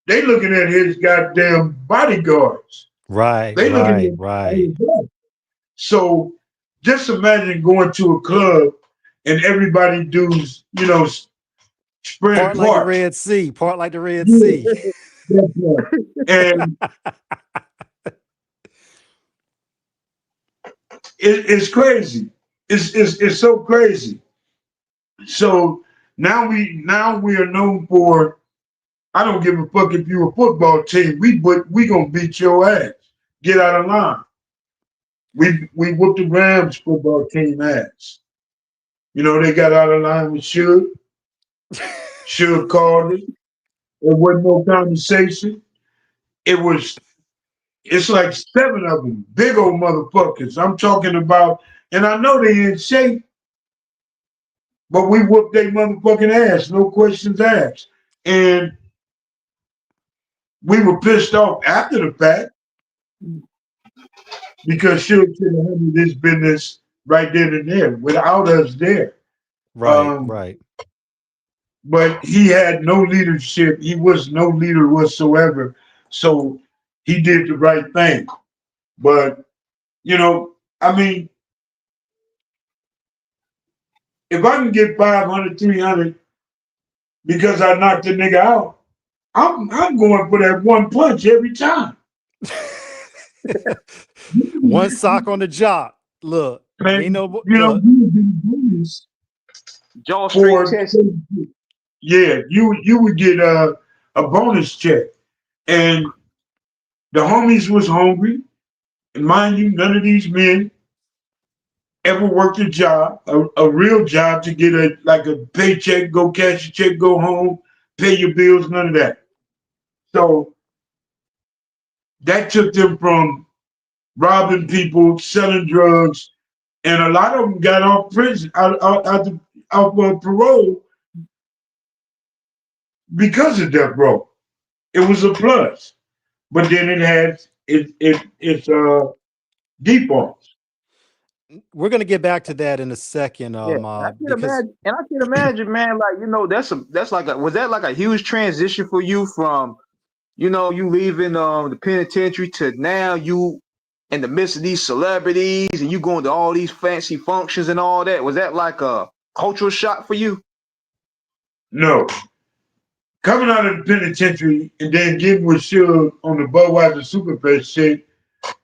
They looking at his goddamn bodyguards. Right. They looking Right. at all Right. of that. So just imagine going to a club and everybody does, you know, spread Part like the apart. Red Sea. Part like the Red Yeah, Sea. that part. And it's crazy. It's so crazy. So now we are known for. I don't give a fuck if you're a football team. We gonna beat your ass. Get out of line. We whooped the Rams football team ass. You know they got out of line with Suge. Suge called it. There wasn't no conversation. It was. It's like 7 of them, big old motherfuckers. I'm talking about, and I know they in shape, but we whooped their motherfucking ass, no questions asked. And we were pissed off after the fact because Suge should have handled this business right then and there without us there. Right. Um, Right. but he had no leadership. He was no leader whatsoever. So he did the right thing. But, you know, I mean, if I can get 500, 300 because I knocked the nigga out, I'm going for that one punch every time. One sock on the jock. Look, ain't Man, no you know, look. you would be bonus Jaw straight for test. yeah, you would get a bonus check. And the homies was hungry. And mind you, none of these men ever worked a job, a real job to get a paycheck, go cash a check, go home, pay your bills, none of that. So that took them from robbing people, selling drugs, and a lot of them got off prison, out of parole because of death row. It was a plus, but then it has its defaults. We're gonna get back to that in a second. Yeah, I can Because imagine, and I can imagine, man. Like that's like was that like a huge transition for you from you leaving the penitentiary to now you in the midst of these celebrities and you going to all these fancy functions and all that? Was that like a cultural shock for you? No, coming out of the penitentiary and then getting with Suge on the Budweiser Superfest shit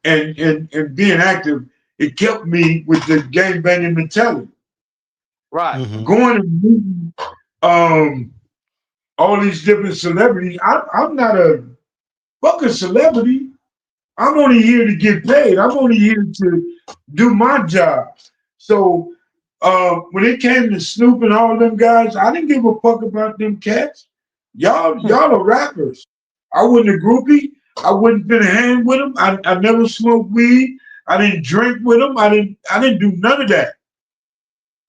and being active, it kept me with the gang banging mentality. Right. mhm. Going and meeting all these different celebrities. I'm not a fucking celebrity. I'm only here to get paid. I'm only here to do my job. So when it came to Snoop and all them guys, I didn't give a fuck about them cats. Y'all are rappers. I wasn't a groupie. I wouldn't finna hang with them. I never smoked weed. I didn't drink with them. I didn't do none of that.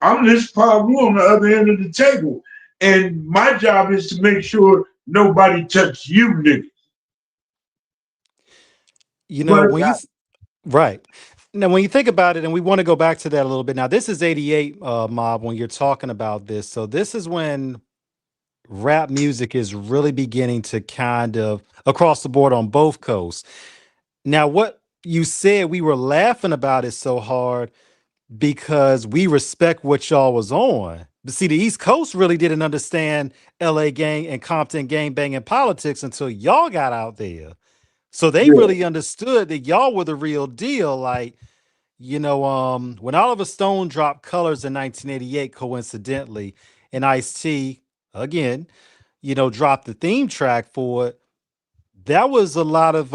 I'm this Pavu on the other end of the table. And my job is to make sure nobody touch you, niggas. You know, But when you right. Now, when you think about it, and we want to go back to that a little bit. Now, this is 88 mob when you're talking about this. So this is when rap music is really beginning to kind of across the board on both coasts. Now, what you said we were laughing about it so hard because we respect what y'all was on. But see, the East Coast really didn't understand LA gang and Compton gang banging politics until y'all got out there. So they yeah, really understood that y'all were the real deal. Like, when Oliver Stone dropped Colors in 1988, coincidentally, and Ice-T, again, dropped the theme track for it, that was a lot of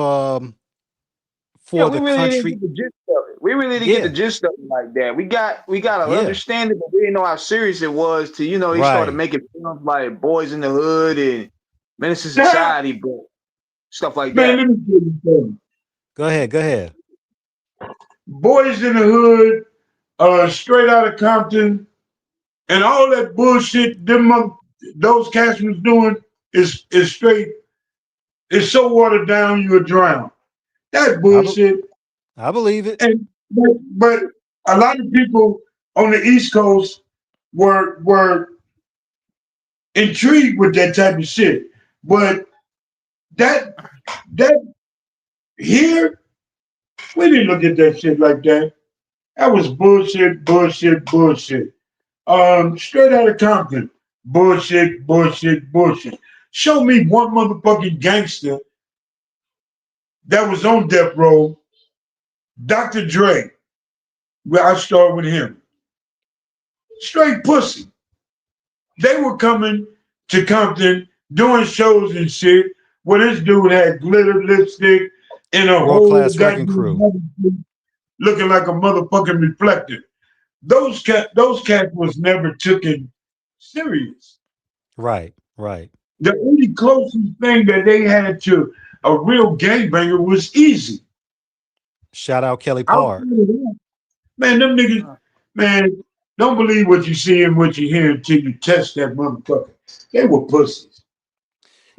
Yeah, for we the really didn't country. get the gist of it. We really didn't get the Yeah, gist of it like that. We got to yeah, understand it, but we didn't know how serious it was. To he started right. making films like Boys in the Hood and Menace to man, Society, but stuff like let that. me tell you something. Go ahead, go ahead. Boys in the Hood, straight out of Compton, and all that bullshit those cats was doing is straight. It's so watered down you would drown. That I, be- bullshit. I believe it. And but a lot of people on the East Coast were intrigued with that type of shit. But that that here, we didn't look at that shit like that. That was bullshit, bullshit, bullshit. Straight out of Compton. Bullshit, bullshit, bullshit. Show me one motherfucking gangster that was on death row. Dr. Dre. Where I start with him. Straight pussy. They were coming to Compton doing shows and shit where this dude had glitter lipstick and a World whole class wrecking goddamn crew. body looking like a motherfucking reflector. Those cats was never taken serious. Right, right. The only closest thing that they had to a real gangbanger was Easy. Shout out Kelly Outside Park. of that, man, them niggas, man, don't believe what you see and what you hear until you test that motherfucker. They were pussies.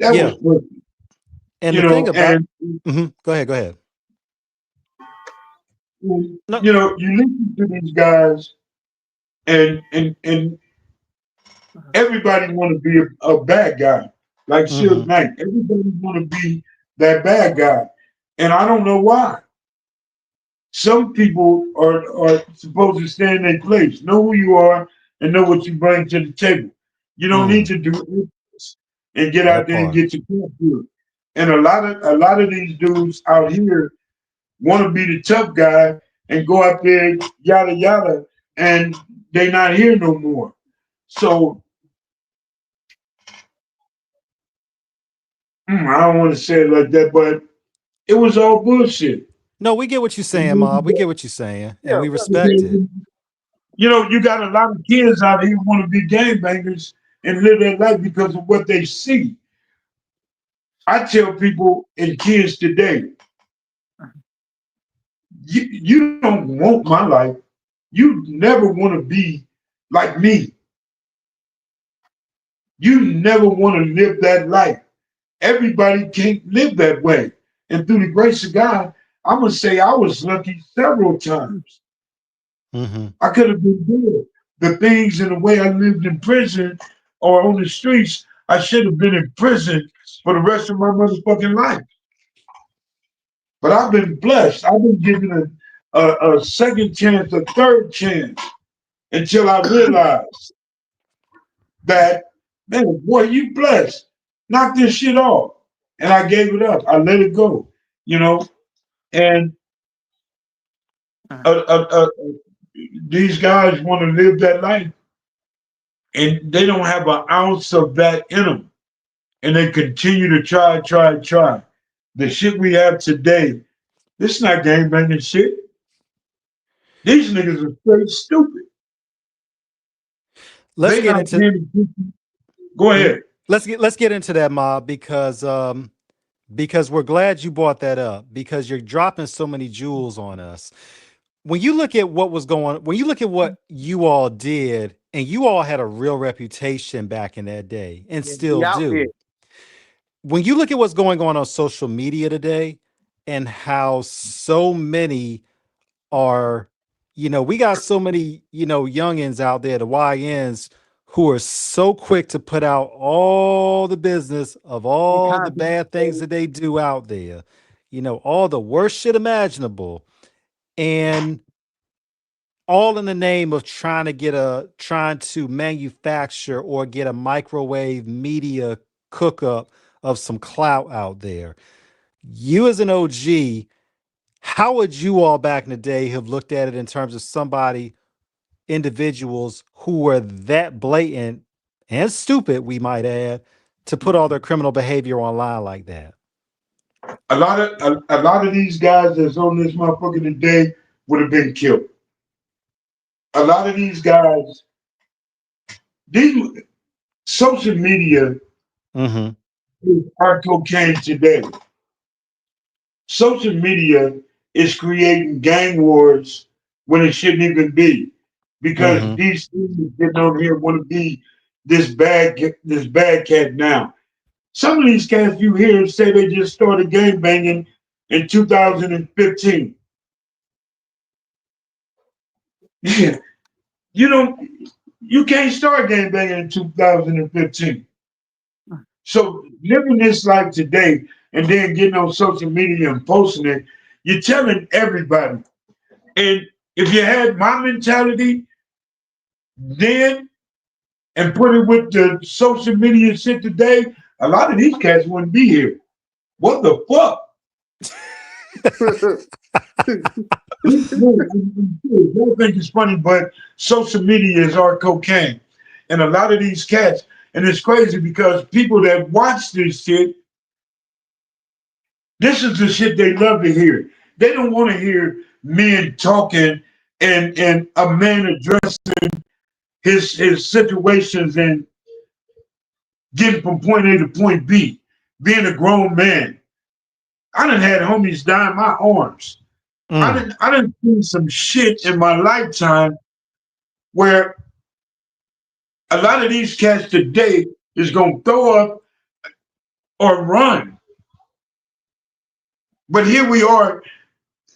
That was Yeah. pussy. And You the thing know, about and go ahead, go ahead. No. you listen to these guys, and everybody want to be a bad guy, like hmm Suge Knight. Everybody want to be that bad guy, and I don't know why. Some people are supposed to stay in their place, know who you are, and know what you bring to the table. You don't need Mm, to do this and get out that there and part. get your crap good. And a lot of these dudes out here want to be the tough guy and go out there yada yada, and they not here no more. So I don't want to say it like that, but it was all bullshit. No, we get what you're saying, Mob. We get what you're saying, and Yeah, we yeah. respect it. You got a lot of kids out here who want to be gangbangers and live their life because of what they see. I tell people and kids today, you don't want my life. You never want to be like me. You never want to live that life. Everybody can't live that way. And through the grace of God, I'm going to say I was lucky several times. hmm I could have been good. The things and the way I lived in prison or on the streets, I should have been in prison for the rest of my motherfucking life. But I've been blessed. I've been given a second chance, a third chance until I realized that, man, boy, you blessed. Knock this shit off. And I gave it up. I let it go, you know. And uh, uh, uh, these guys want to live that life, and they don't have an ounce of that in them. And they continue to try, try, try. The shit we have today, this is not gangbanging shit. These niggas are straight stupid. Let's They get not into paying attention. Go mhm. ahead. Let's get into that, Mob, because because we're glad you brought that up because you're dropping so many jewels on us. When you look at what was going, when you look at what you all did, and you all had a real reputation back in that day and Yeah, we still out here. do. When you look at what's going on social media today and how so many are, we got so many, youngins out there, the YNs, who are so quick to put out all the business of And all the content. bad things that they do out there, all the worst shit imaginable. And all in the name of trying to manufacture or get a microwave media cook up of some clout out there. You as an OG, how would you all back in the day have looked at it in terms of individuals who were that blatant and stupid, we might add, to put all their criminal behavior online like that? A lot of these guys that's on this motherfucker today would have been killed. A lot of these guys, these social media Mm-hmm. is our cocaine today. Social media is creating gang wars when it shouldn't even be, because Mm-hmm. these things getting on here want to be this bad cat now. Some of these cats you hear say they just started gang banging in 2015. Yeah, you don't, you can't start gang banging in 2015. So living this life today and then getting on social media and posting it, you're telling everybody. And if you had my mentality then and put it with the social media shit today, a lot of these cats wouldn't be here. What the fuck? Y'all think it's funny, but social media is our cocaine. And a lot of these cats, and it's crazy because people that watch this shit, this is the shit they love to hear. They don't want to hear men talking and a man addressing his situations and getting from point A to point B, being a grown man. I done had homies die in my arms. Mm. I done seen some shit in my lifetime where a lot of these cats today is gonna throw up or run. But here we are,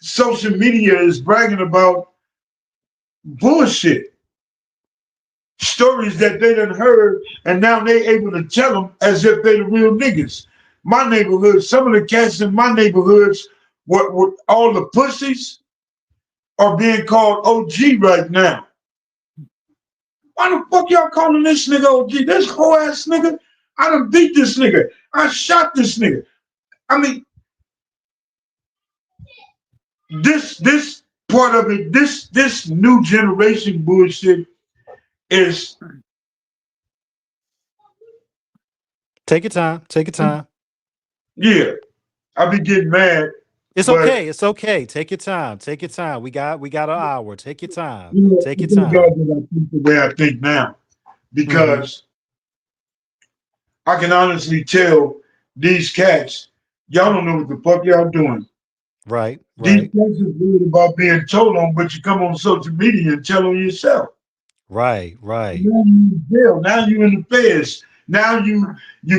social media is bragging about bullshit. Stories that they done heard, and now they able to tell them as if they the real niggas. My neighborhood, some of the cats in my neighborhoods, what all the pussies are being called OG right now. Why the fuck y'all calling this nigga OG? This whole ass nigga, I done beat this nigga. I shot this nigga. I mean, this part of it, this new generation bullshit is, Take your time. Take your time. yeah, I be getting mad, It's but okay. It's okay. Take your time. Take your time. We got an hour. Take your time. you know, Take your thank God time. that I think the way I think now, Mm-hmm. because I can honestly tell these cats, y'all don't know what the fuck y'all doing. Right. These Right. cats is worried about being told on, but you come on social media and tell on yourself. Right. Right. Now you in jail. Now you in the feds. Now you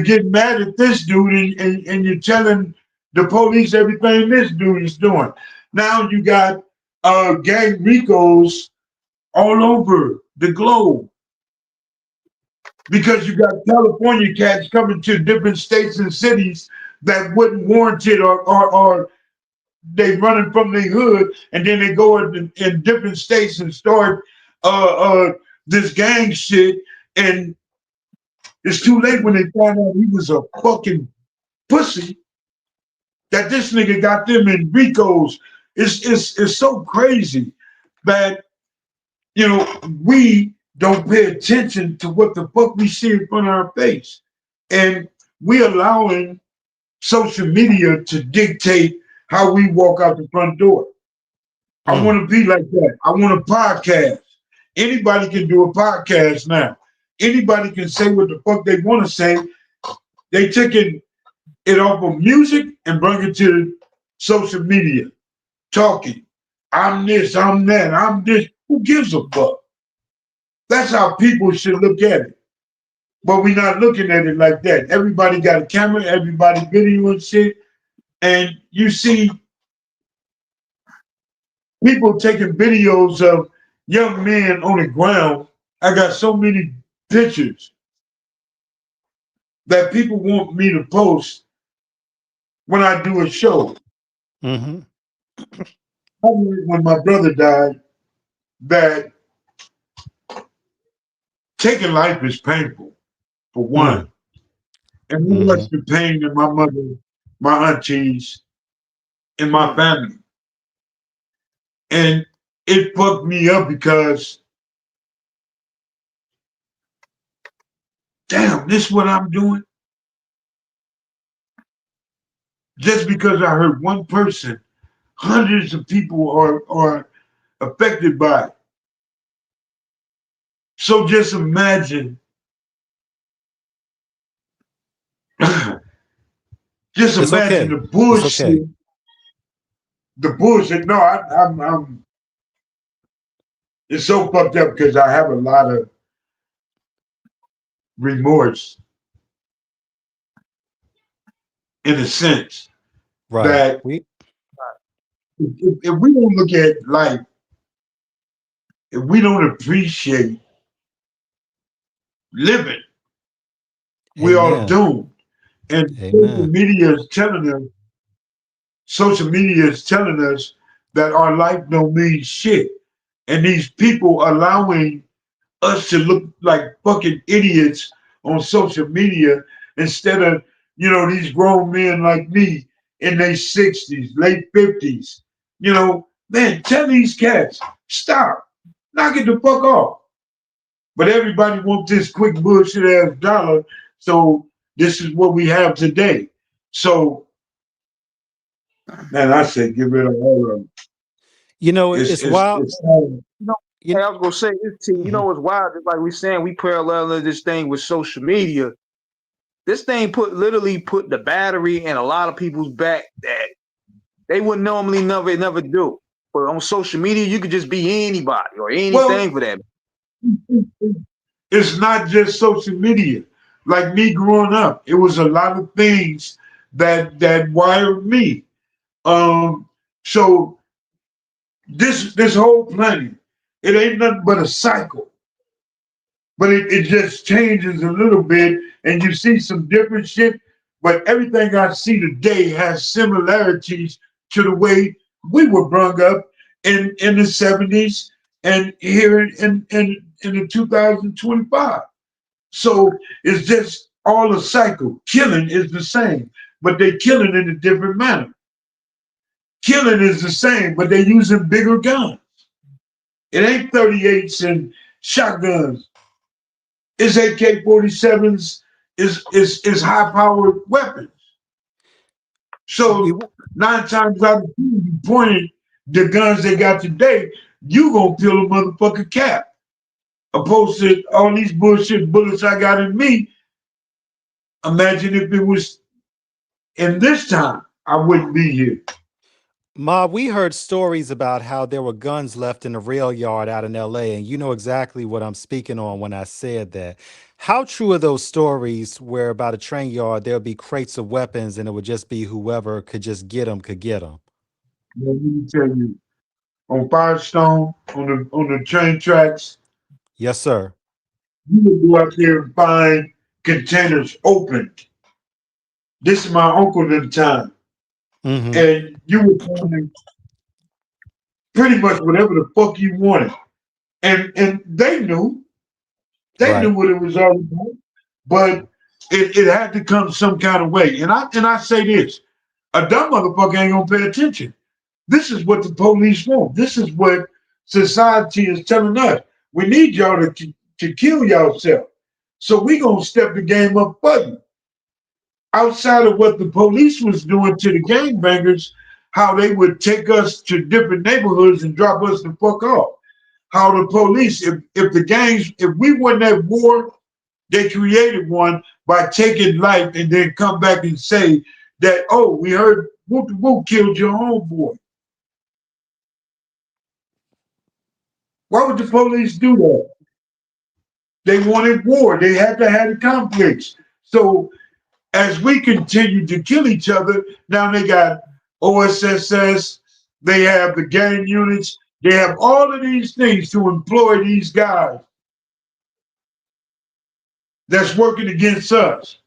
get mad at this dude and you're telling the police everything this dude is doing. Now you got gang ricos all over the globe because you got California cats coming to different states and cities that wouldn't warrant it, or they running from their hood and then they go in different states and start uh, uh, this gang shit, and it's too late when they find out he was a fucking pussy that this nigga got them in Ricos. It's so crazy that, we don't pay attention to what the fuck we see in front of our face. And we allowing social media to dictate how we walk out the front door. I Mm. want to be like that. I want a podcast. Anybody can do a podcast now. Anybody can say what the fuck they want to say. They taking it off of music and bring it to social media, talking. I'm this, I'm that, I'm this. Who gives a fuck? That's how people should look at it. But we're not looking at it like that. Everybody got a camera, everybody videoing shit, and you see people taking videos of young men on the ground. I got so many pictures that people want me to post when I do a show. Mm-hmm. I learned when my brother died that taking life is painful, for one. And I Mm-hmm. watched the pain in my mother, my aunties, and my family. And it fucked me up because, damn, this is what I'm doing? Just because I heard one person, hundreds of people are affected by it. So just imagine, just It's imagine okay. the It's okay. bullshit. The bullshit. No, I'm. It's so fucked up because I have a lot of remorse, in a sense Right. that if we don't look at life, if we don't appreciate living, we are Amen. doomed. And Amen. social media is telling us that our life don't mean shit. And these people allowing us to look like fucking idiots on social media instead of, these grown men like me in their 60s, late 50s. Man, tell these cats, stop, knock it the fuck off. But everybody wants this quick bullshit ass dollar. So this is what we have today. So, man, I say get rid of all of them. It's wild. It's time. You, Hey, I was gonna say this to you. You mhm. know what's wild? It's like we saying we parallel this thing with social media. This thing literally put the battery in a lot of people's back that they would normally never do. But on social media, you could just be anybody or Well, anything for that. it's not just social media. Like me growing up, it was a lot of things that wired me. Um, so this whole planet, it ain't nothing but a cycle. But it just changes a little bit and you see some different shit. But everything I see today has similarities to the way we were brought up in the 70s and here in the 2025. So it's just all a cycle. Killing is the same, but they killing in a different manner. Killing is the same, but they using bigger guns. It ain't 38s and shotguns. It's AK-47s, is high powered weapons. We So 9 times out of 10, you pointed the guns they got today, you gonna peel a motherfucking cap. Opposed to all these bullshit bullets I got in me. Imagine if it was in this time, I wouldn't be here. Ma, we heard stories about how there were guns left in the rail yard out in LA, and you know exactly what I'm speaking on when I said that. How true are those stories where about a train yard there'll be crates of weapons and it would just be whoever could just get them could get them? Let me tell you, on Firestone, on the train tracks, Yes, sir. you would go out there and find containers opened. This is my uncle at the time. Mm-hmm. And you would find pretty much whatever the fuck you wanted. And they knew Right. what it was all about, but it had to come some kind of way. And I say this, a dumb motherfucker ain't gonna pay attention. This is what the police want. This is what society is telling us. We need y'all to kill yourself. So we gonna step the game up for you. Outside of what the police was doing to the gangbangers, how they would take us to different neighborhoods and drop us the fuck off. How the police, if the gangs, if we weren't at war, they created one by taking life and then come back and say that, oh, we heard Whoop the Whoop killed your homeboy. Why would the police do that? They wanted war. They had to have the conflicts. So as we continue to kill each other, now they got OSSS, they have the gang units, they have all of these things to employ these guys that's working against us.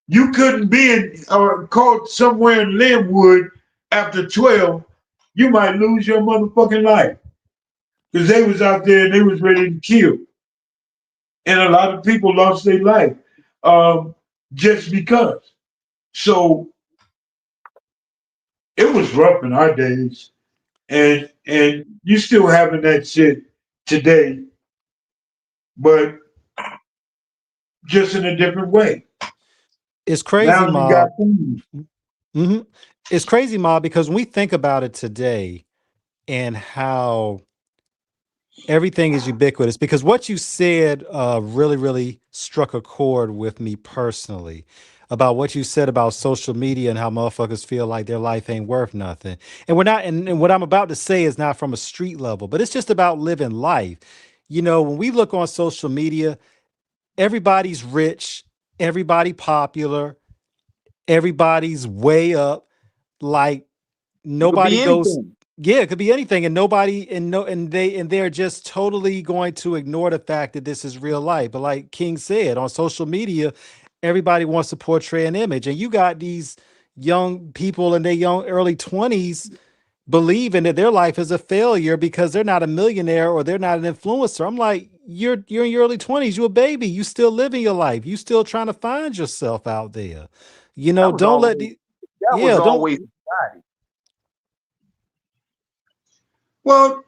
You couldn't be in or caught somewhere in Linwood after 12, you might lose your motherfucking life. Because they was out there and they was ready to kill. And a lot of people lost their life just because. So it was rough in our days. And you still having that shit today, but just in a different way. It's crazy, Now you got Mob. It's crazy, Mob, because when we think about it today and how everything is ubiquitous, because what you said really, really struck a chord with me personally about what you said about social media and how motherfuckers feel like their life ain't worth nothing. And we're not, and what I'm about to say is not from a street level, but it's just about living life. You know, when we look on social media, everybody's rich, everybody popular, everybody's way up. Like nobody goes, yeah, it could be anything, and nobody, and no, and they're just totally going to ignore the fact that this is real life. But like King said, on social media, everybody wants to portray an image, and you got these young people in their young early 20s believing that their life is a failure because they're not a millionaire or they're not an influencer. I'm like, you're in your early 20s, you're a baby, you still living your life, you still trying to find yourself out there. You know, don't let the yeah, don't. Well,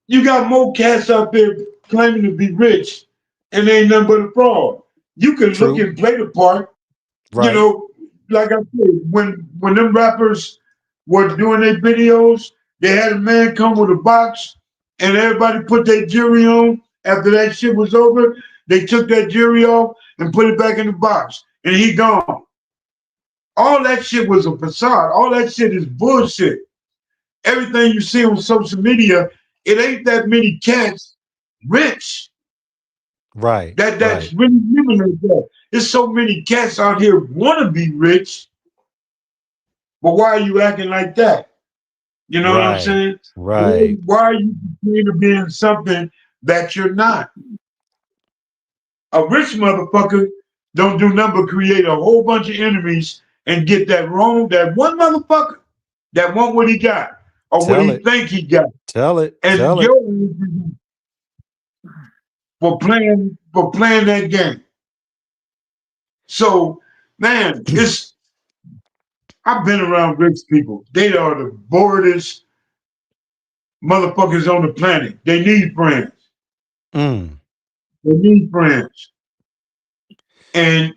you got more cats out there claiming to be rich and they ain't nothing but a fraud. You can look True. and play the part. You Right. know, like I said, when them rappers were doing their videos, they had a man come with a box and everybody put their jewelry on. After that shit was over, they took that jewelry off and put it back in the box and he gone. All that shit was a facade. All that shit is bullshit. Everything you see on social media, it ain't that many cats rich Right. that's really living like that. There's so many cats out here want to be rich, but why are you acting like that? You know what I'm saying? Right. Why are you pretending to be in something that you're not? A rich motherfucker don't do nothing but create a whole bunch of enemies and get that wrong. That one motherfucker that want what he got or what Tell he it. think he got. Tell it. And Tell it. for playing that game. So, man, I've been around rich people. They are the boredest motherfuckers on the planet. They need friends. Mm. They need friends. And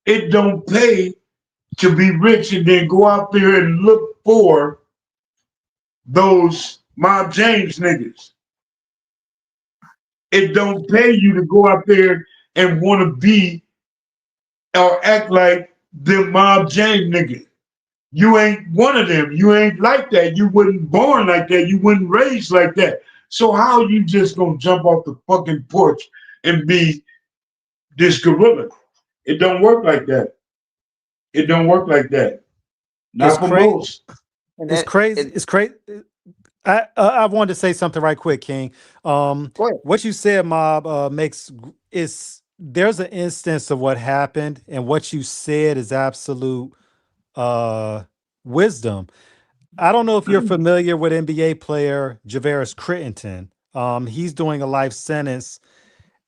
it don't pay to be rich and then go out there and look for those Mob James niggas. It don't pay you to go out there and want to be or act like the Mob James niggas. You ain't one of them. You ain't like that. You wasn't born like that. You wasn't raised like that. So how you just gonna jump off the fucking porch and be this gorilla? It don't work like that. It don't work like that. It's Not for crazy. most. It's crazy. It's crazy. I wanted to say something right quick, King. What you said, Mob, there's an instance of what happened, and what you said is absolute wisdom. I don't know if you're familiar with NBA player Javaris Crittenton. He's doing a life sentence.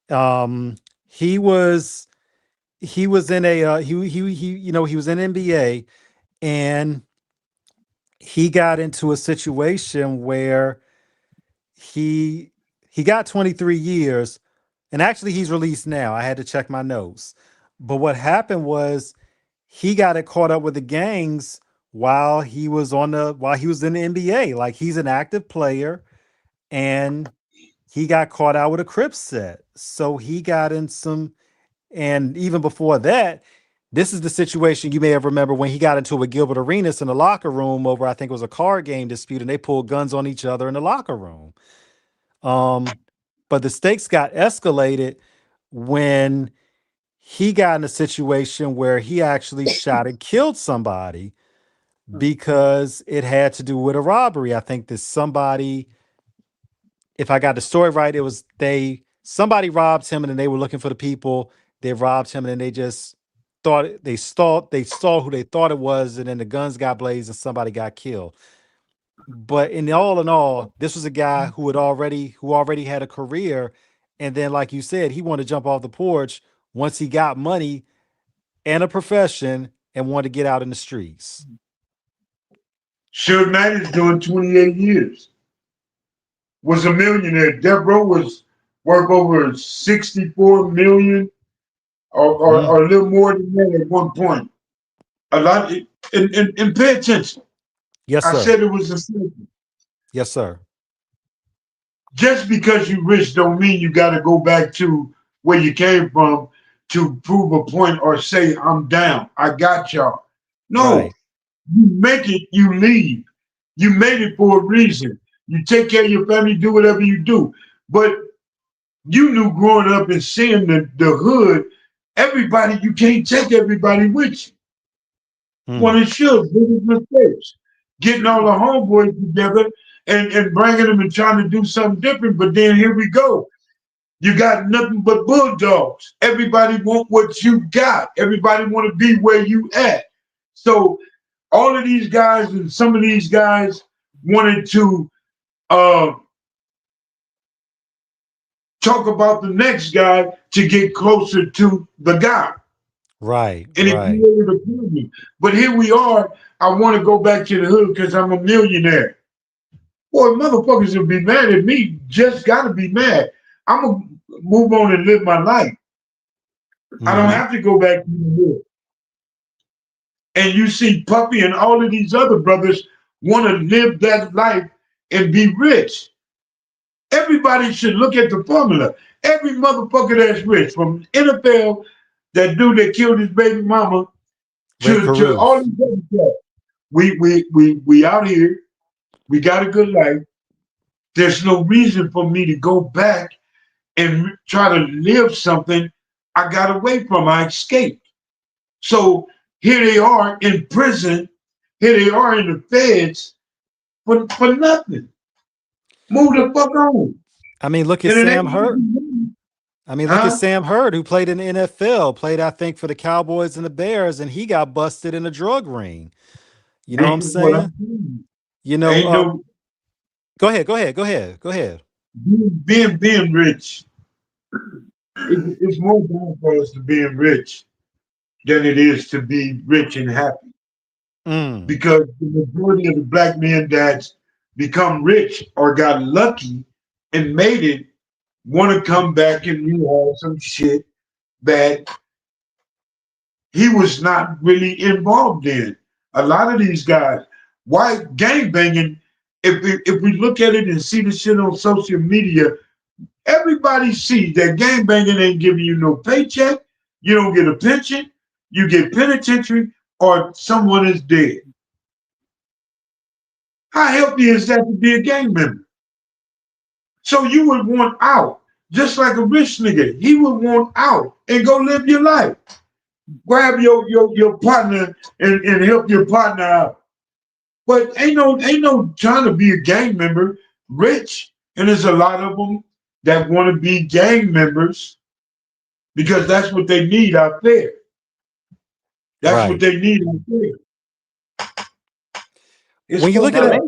He was in a he was in NBA, and he got into a situation where he got 23 years, and actually he's released now. I had to check my notes. But what happened was he got it caught up with the gangs while he was in the NBA. Like, he's an active player, and he got caught out with a Crip set. So he got in some, and even before that, this is the situation you may have remembered when he got into it with Gilbert Arenas in the locker room over, I think it was a card game dispute, and they pulled guns on each other in the locker room. But the stakes got escalated when he got in a situation where he actually shot and killed somebody because it had to do with a robbery. I think that somebody, if I got the story right, it was somebody robbed him and then they were looking for the people. They robbed him and then they just they saw who they thought it was, and then the guns got blazed and somebody got killed. But in all, this was a guy who already had a career, and then, like you said, he wanted to jump off the porch once he got money and a profession and wanted to get out in the streets. Suge Knight is doing 28 years. Was a millionaire. Death Row was worth over 64 million or a little more than that at one point. A lot, and pay attention. Yes, I sir. said it was a secret. Yes, sir. Just because you rich don't mean you got to go back to where you came from to prove a point or say, I'm down. I got y'all. No, Right. you make it, you leave. You made it for a reason. You take care of your family, do whatever you do. But you knew growing up and seeing the hood, everybody, you can't take everybody with you. One of Suge's biggest mistakes. Getting all the homeboys together and bringing them and trying to do something different. But then here we go. You got nothing but bulldogs. Everybody want what you got. Everybody want to be where you at. So all of these guys and some of these guys wanted to talk about the next guy to get closer to the guy. Right. And it created a problem. But here we are. I want to go back to the hood because I'm a millionaire. Boy, motherfuckers will be mad at me. Just got to be mad. I'm going to move on and live my life. I don't have to go back to the hood. And you see Puppy and all of these other brothers want to live that life and be rich. Everybody should look at the formula. Every motherfucker that's rich, from NFL, that dude that killed his baby mama, to all these other stuff. We out here. We got a good life. There's no reason for me to go back and try to live something I got away from. I escaped. So here they are in prison. Here they are in the feds for nothing. Move the fuck on. I mean, look at Sam Hurd. Look at Sam Hurd, who played in the NFL, played, I think, for the Cowboys and the Bears, and he got busted in a drug ring. You know what I'm saying? You know, go ahead. Being rich, it's more bad for us to being rich than it is to be rich and happy. Because the majority of the black men that's become rich or got lucky and made it want to come back and realize some shit that he was not really involved in. A lot of these guys, why gangbanging, if we look at it and see the shit on social media, everybody sees that gangbanging ain't giving you no paycheck, you don't get a pension, you get penitentiary, or someone is dead. How healthy is that to be a gang member? So you would want out, just like a rich nigga. He would want out and go live your life. Grab your partner and help your partner out. But ain't no trying to be a gang member rich. And there's a lot of them that want to be gang members because that's what they need out there. That's what they need out there. When you look at it,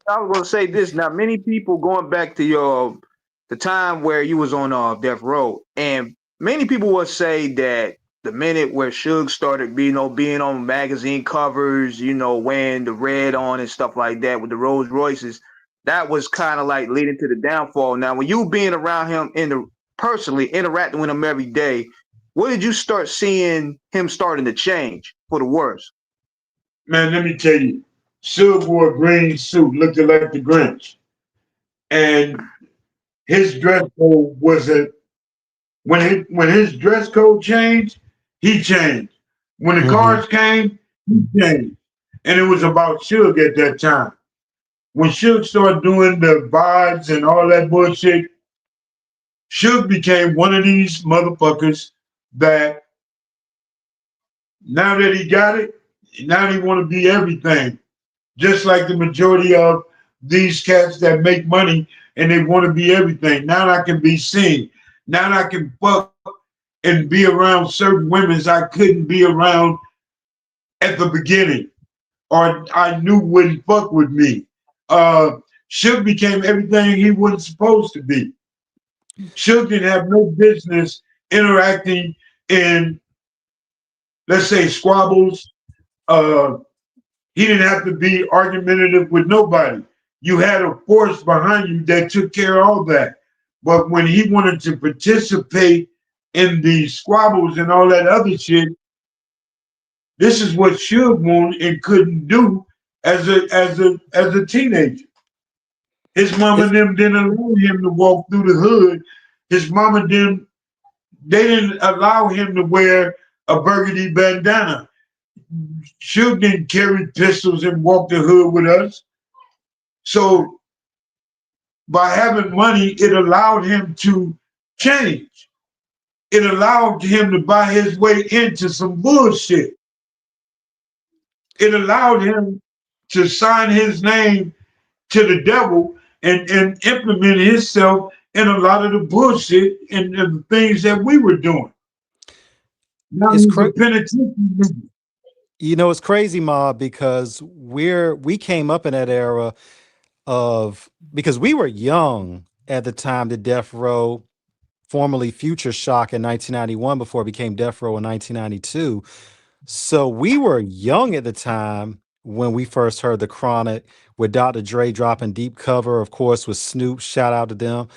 I was gonna say this. Now, many people going back to the time where you was on death row, and many people will say that the minute where Suge started being on magazine covers, wearing the red on and stuff like that with the Rolls Royces, that was kind of like leading to the downfall. Now, when you being around him personally interacting with him every day, what did you start seeing him starting to change for the worse? Man, let me tell you, Suge wore a green suit, looked like the Grinch. And his dress code wasn't when his dress code changed, he changed. When the Mm-hmm. cars came, he changed. And it was about Suge at that time. When Suge started doing the vibes and all that bullshit, Suge became one of these motherfuckers that now that he got it, now he want to be everything. Just like the majority of these cats that make money and they want to be everything. Now I can be seen. Now I can fuck and be around certain women I couldn't be around at the beginning, or I knew wouldn't fuck with me. Suge became everything he wasn't supposed to be. Suge didn't have no business interacting in, let's say, squabbles. Uh, he didn't have to be argumentative with nobody. You had a force behind you that took care of all that. But when he wanted to participate in the squabbles and all that other shit, this is what Suge wanted and couldn't do as a teenager. His mama It's and them didn't allow him to walk through the hood. His mama didn't. They didn't allow him to wear a burgundy bandana. Suge didn't carry pistols and walk the hood with us. So by having money, it allowed him to change. It allowed him to buy his way into some bullshit. It allowed him to sign his name to the devil and implement himself in a lot of the bullshit and the things that we were doing. Now it's he's a cra- penitentiary. it's crazy, Ma, because we came up in that era of because we were young at the time that Death Row, formerly Future Shock in 1991 before it became Death Row in 1992. So we were young at the time when we first heard the Chronic with Dr. Dre dropping Deep Cover, of course, with Snoop. Shout out to them,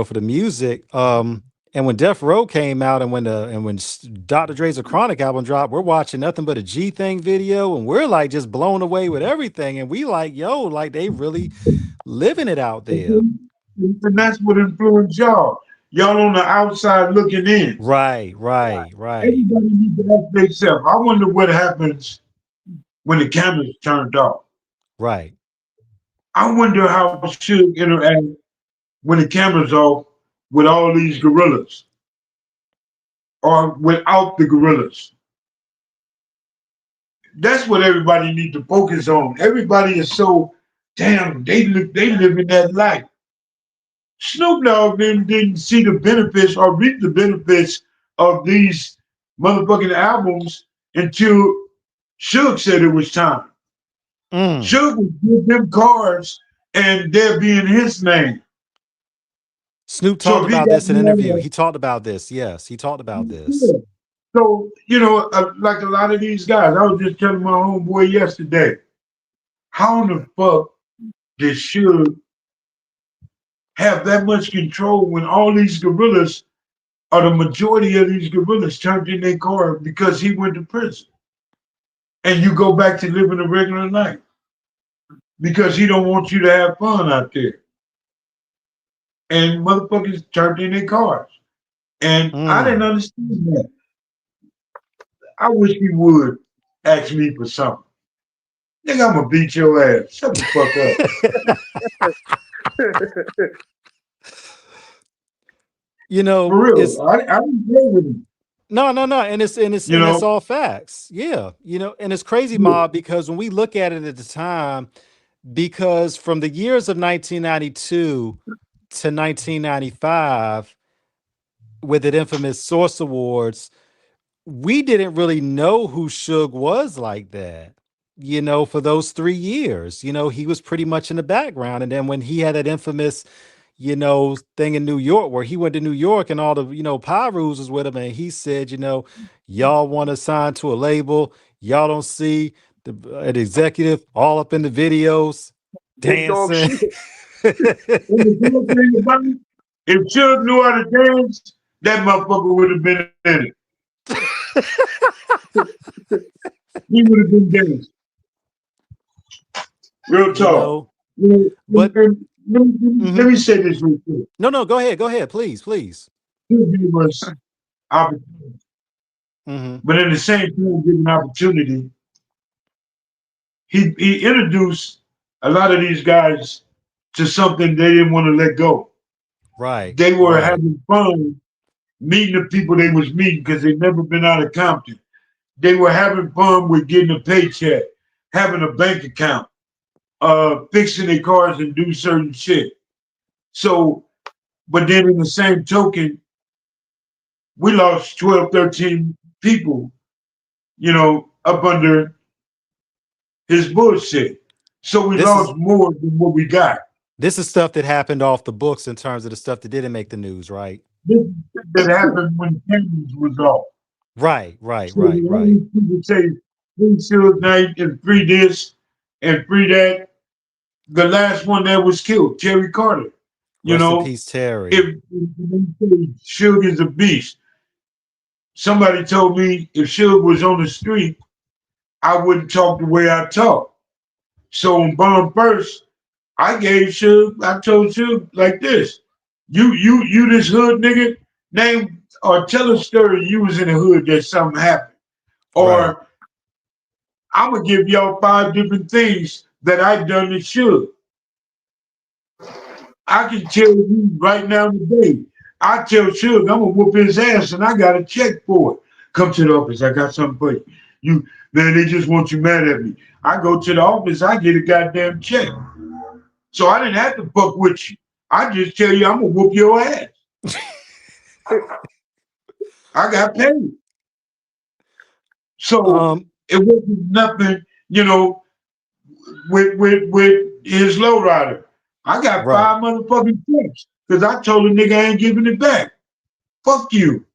for the music. And when Death Row came out, and when Dr. Dre's A Chronic album dropped, we're watching nothing but a G Thing video, and we're like just blown away with everything. And we like, yo, like they really living it out there. And that's what influenced y'all. Y'all on the outside looking in. Right, right, right, Everybody needs to ask themselves. I wonder what happens when the cameras turned off. right. I wonder how it should interact when the camera's off with all these gorillas or without the gorillas. That's what everybody needs to focus on. Everybody is so damn. They live in that life. Snoop Dogg didn't see the benefits or reap the benefits of these motherfucking albums until Suge said it was time. Mm. Suge would give them cars and there being his name. Snoop So talked if he about got this in an interview. more, He talked about this. Yes, he talked about this. yeah. So, like a lot of these guys, I was just telling my homeboy yesterday, how in the fuck did Suge have that much control when all these gorillas, or the majority of these gorillas, turned in their car because he went to prison? And you go back to living a regular life because he don't want you to have fun out there. And motherfuckers turned in their cars. And I didn't Mm. understand that. I wish he would ask me for something. Nigga, I'm gonna beat your ass. Shut the fuck up. For It's real. I didn't play with him. no, and it's You all facts. Yeah, and it's crazy, know? Mob, because when we look at it at the time, because from the years of 1992 to 1995, with the infamous Source Awards, we didn't really know who Suge was like that. For those 3 years, he was pretty much in the background. And then when he had that infamous, thing in New York, where he went to New York and all the, Pyrus was with him, and he said, y'all want to sign to a label, y'all don't see an executive all up in the videos Big dog dancing. shit. And the cool thing about it, if Suge knew how to dance, that motherfucker would have been in it. He would have been dancing. Real you talk. know, but let me say this real quick. No, go ahead, please. He gave us opportunity, but at the same time, giving opportunity, he introduced a lot of these guys to something they didn't want to let go. Right, They were having fun meeting the people they was meeting because they'd never been out of Compton. They were having fun with getting a paycheck, having a bank account, fixing their cars and do certain shit. So, but then in the same token, we lost 12, 13 people, up under his bullshit. So we This is lost more than what we got. this is stuff that happened off the books in terms of the stuff that didn't make the news, right? This that happened when cameras was off. Right. So all these people say free Suge Knight and free this and free that. The last one that was killed, Terry Carter. Rest in peace, Terry. If they say Suge is a beast, somebody told me if Suge was on the street, I wouldn't talk the way I talk. So on Bomb First, I told Suge like this. You this hood nigga, name or tell a story you was in the hood that something happened. Or I'm gonna give y'all 5 different things that I done to Suge. I can tell you right now today. I tell Suge I'm gonna whoop his ass and I got a check for it. Come to the office, I got something for you. Man, they just want you mad at me. I go to the office, I get a goddamn check. So I didn't have to fuck with you. I just tell you I'm gonna whoop your ass. I got paid. So it wasn't nothing, with his lowrider. I got 5 motherfucking checks because I told the nigga I ain't giving it back. Fuck you.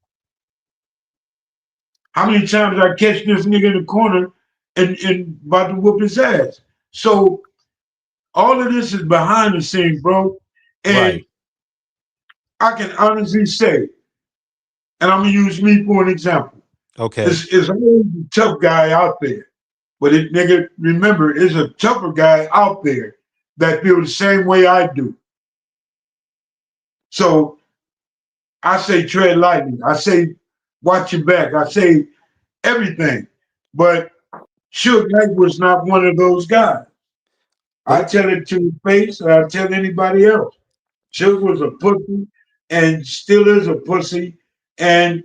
How many times I catch this nigga in the corner and about to whoop his ass? So all of this is behind the scenes, bro. And I can honestly say, and I'm gonna use me for an example. Okay. There's always a tough guy out there. But nigga, remember, there's a tougher guy out there that feel the same way I do. So I say tread lightly. I say watch your back. I say everything. But Suge Knight was not one of those guys. I tell it to his face, or I tell anybody else. Suge was a pussy and still is a pussy. And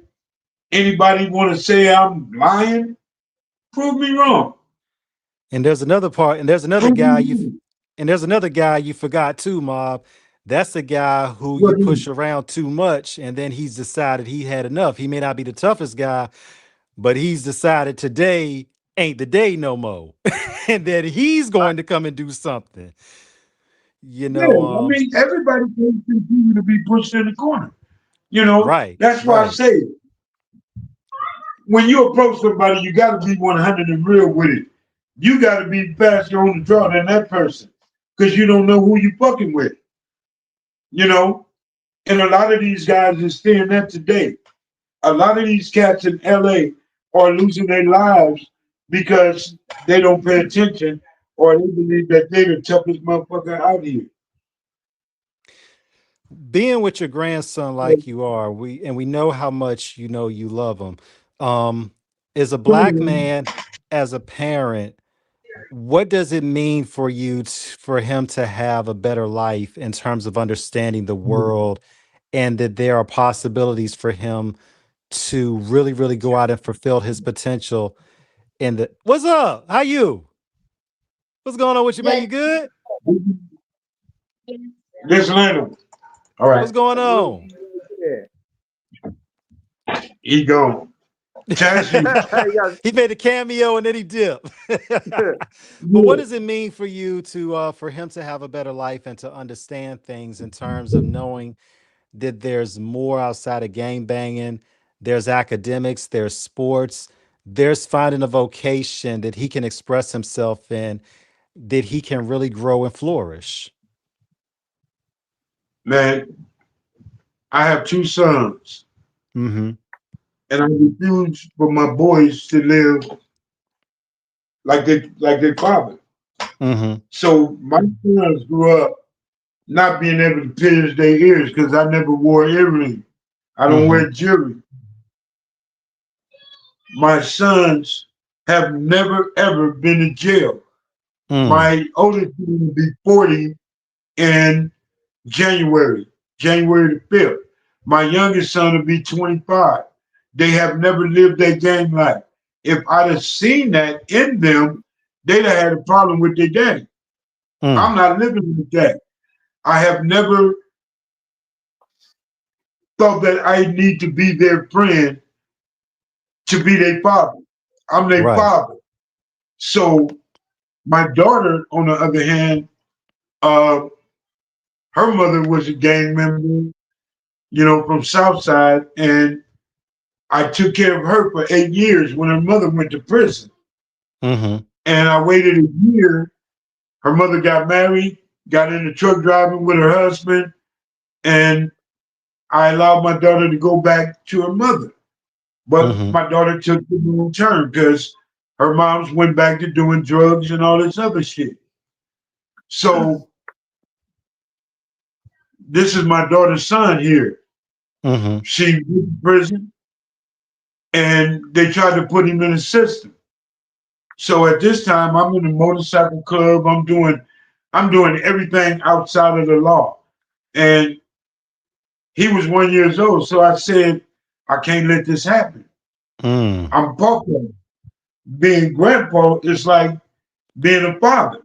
anybody want to say I'm lying? Prove me wrong. And there's another part, and there's another guy you forgot too, Mob. That's the guy who you push around too much, and then he's decided he had enough. He may not be the toughest guy, but he's decided today ain't the day no more. And then he's going to come and do something. I mean, everybody can continue to be pushed in the corner. That's why I say when you approach somebody, you got to be 100 and real with it. You got to be faster on the draw than that person because you don't know who you fucking with. And a lot of these guys are seeing that today. A lot of these cats in LA are losing their lives because they don't pay attention or they believe that they're the toughest motherfucker out here. Being with your grandson like you are, we know how much you love him. As a black man, as a parent, what does it mean for you for him to have a better life in terms of understanding the world, and that there are possibilities for him to really, really go out and fulfill his potential? What's up? How you? What's going on with you, man? You good? This Leno. All right. What's going on? He gone. He made a cameo and then he dipped. But what does it mean for you to for him to have a better life and to understand things in terms of knowing that there's more outside of gang banging? There's academics, there's sports, there's finding a vocation that he can express himself in, that he can really grow and flourish. Man, I have 2 sons. And I refuse for my boys to live like their father. So my sons grew up not being able to pierce their ears because I never wore earrings. I don't Mm-hmm. wear jewelry. My sons have never ever been in jail. Mm. My oldest son will be 40 in January, January the 5th. My youngest son will be 25. They have never lived their gang life. If I'd have seen that in them, they'd have had a problem with their daddy. Mm. I'm not living with that. I have never thought that I need to be their friend to be their father. I'm their Right. father. So my daughter, on the other hand, uh, her mother was a gang member, from Southside, and I took care of her for 8 years when her mother went to prison. Mm-hmm. And I waited a year. Her mother got married, got into truck driving with her husband, and I allowed my daughter to go back to her mother. But Mm-hmm. my daughter took the wrong turn because her moms went back to doing drugs and all this other shit. So this is my daughter's son here. Mm-hmm. She went to prison and they tried to put him in a system. So at this time, I'm in a motorcycle club. I'm doing everything outside of the law. And he was 1 year old. So I said, I can't let this happen. Mm. I'm Papa. Being grandpa is like being a father.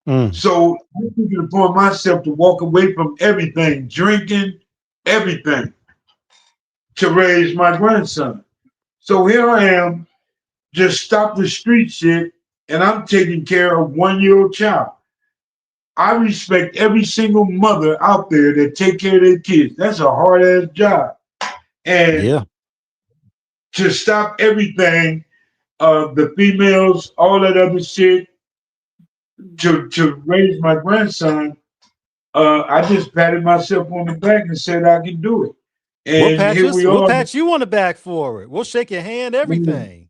Mm. So I took it upon myself to walk away from everything, drinking, everything, to raise my grandson. So here I am, just stop the street shit, and I'm taking care of 1 year old child. I respect every single mother out there that take care of their kids. That's a hard ass job. And Yeah. to stop everything, the females, all that other shit, to raise my grandson, I just patted myself on the back and said I can do it. And here we We'll are, pat you on the back for it. We'll shake your hand, man. everything.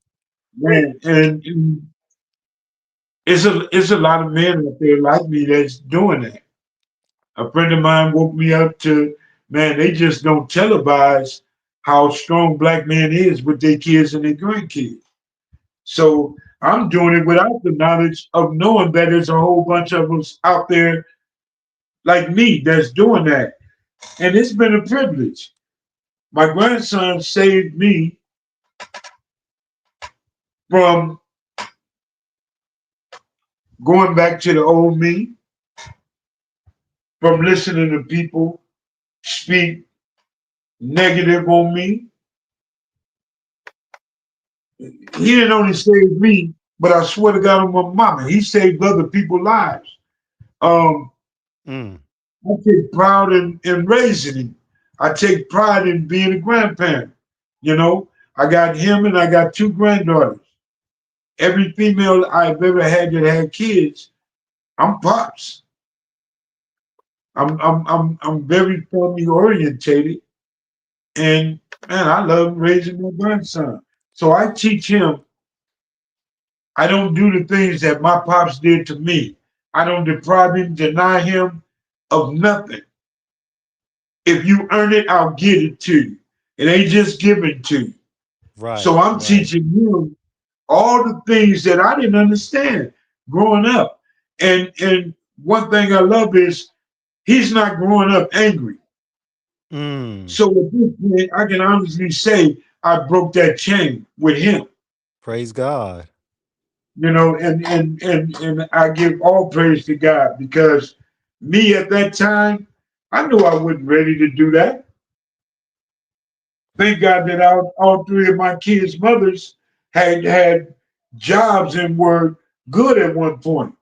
And it's a lot of men out there like me that's doing that. A friend of mine woke me up to, man, they just don't televise how strong black man is with their kids and their grandkids. So I'm doing it without the knowledge of knowing that there's a whole bunch of us out there like me that's doing that. And it's been a privilege. My grandson saved me from going back to the old me, from listening to people speak negative on me. He didn't only save me, but I swear to God on my mama, he saved other people's lives. Um, Mm. I take pride in raising him. I take pride in being a grandparent. You know, I got him and I got two granddaughters. Every female I've ever had that had kids, I'm pops. I'm very family orientated, and man, I love raising my grandson. So I teach him. I don't do the things that my pops did to me. I don't deprive him, deny him of nothing. If you earn it, I'll get it to you. It ain't just given to you. So Right. I'm Right. teaching him all the things that I didn't understand growing up. And one thing I love is he's not growing up angry. Mm. So at this point, I can honestly say I broke that chain with him. Praise God. And I give all praise to God because me at that time, I knew I wasn't ready to do that. Thank God that all three of my kids' mothers had jobs and were good at one point,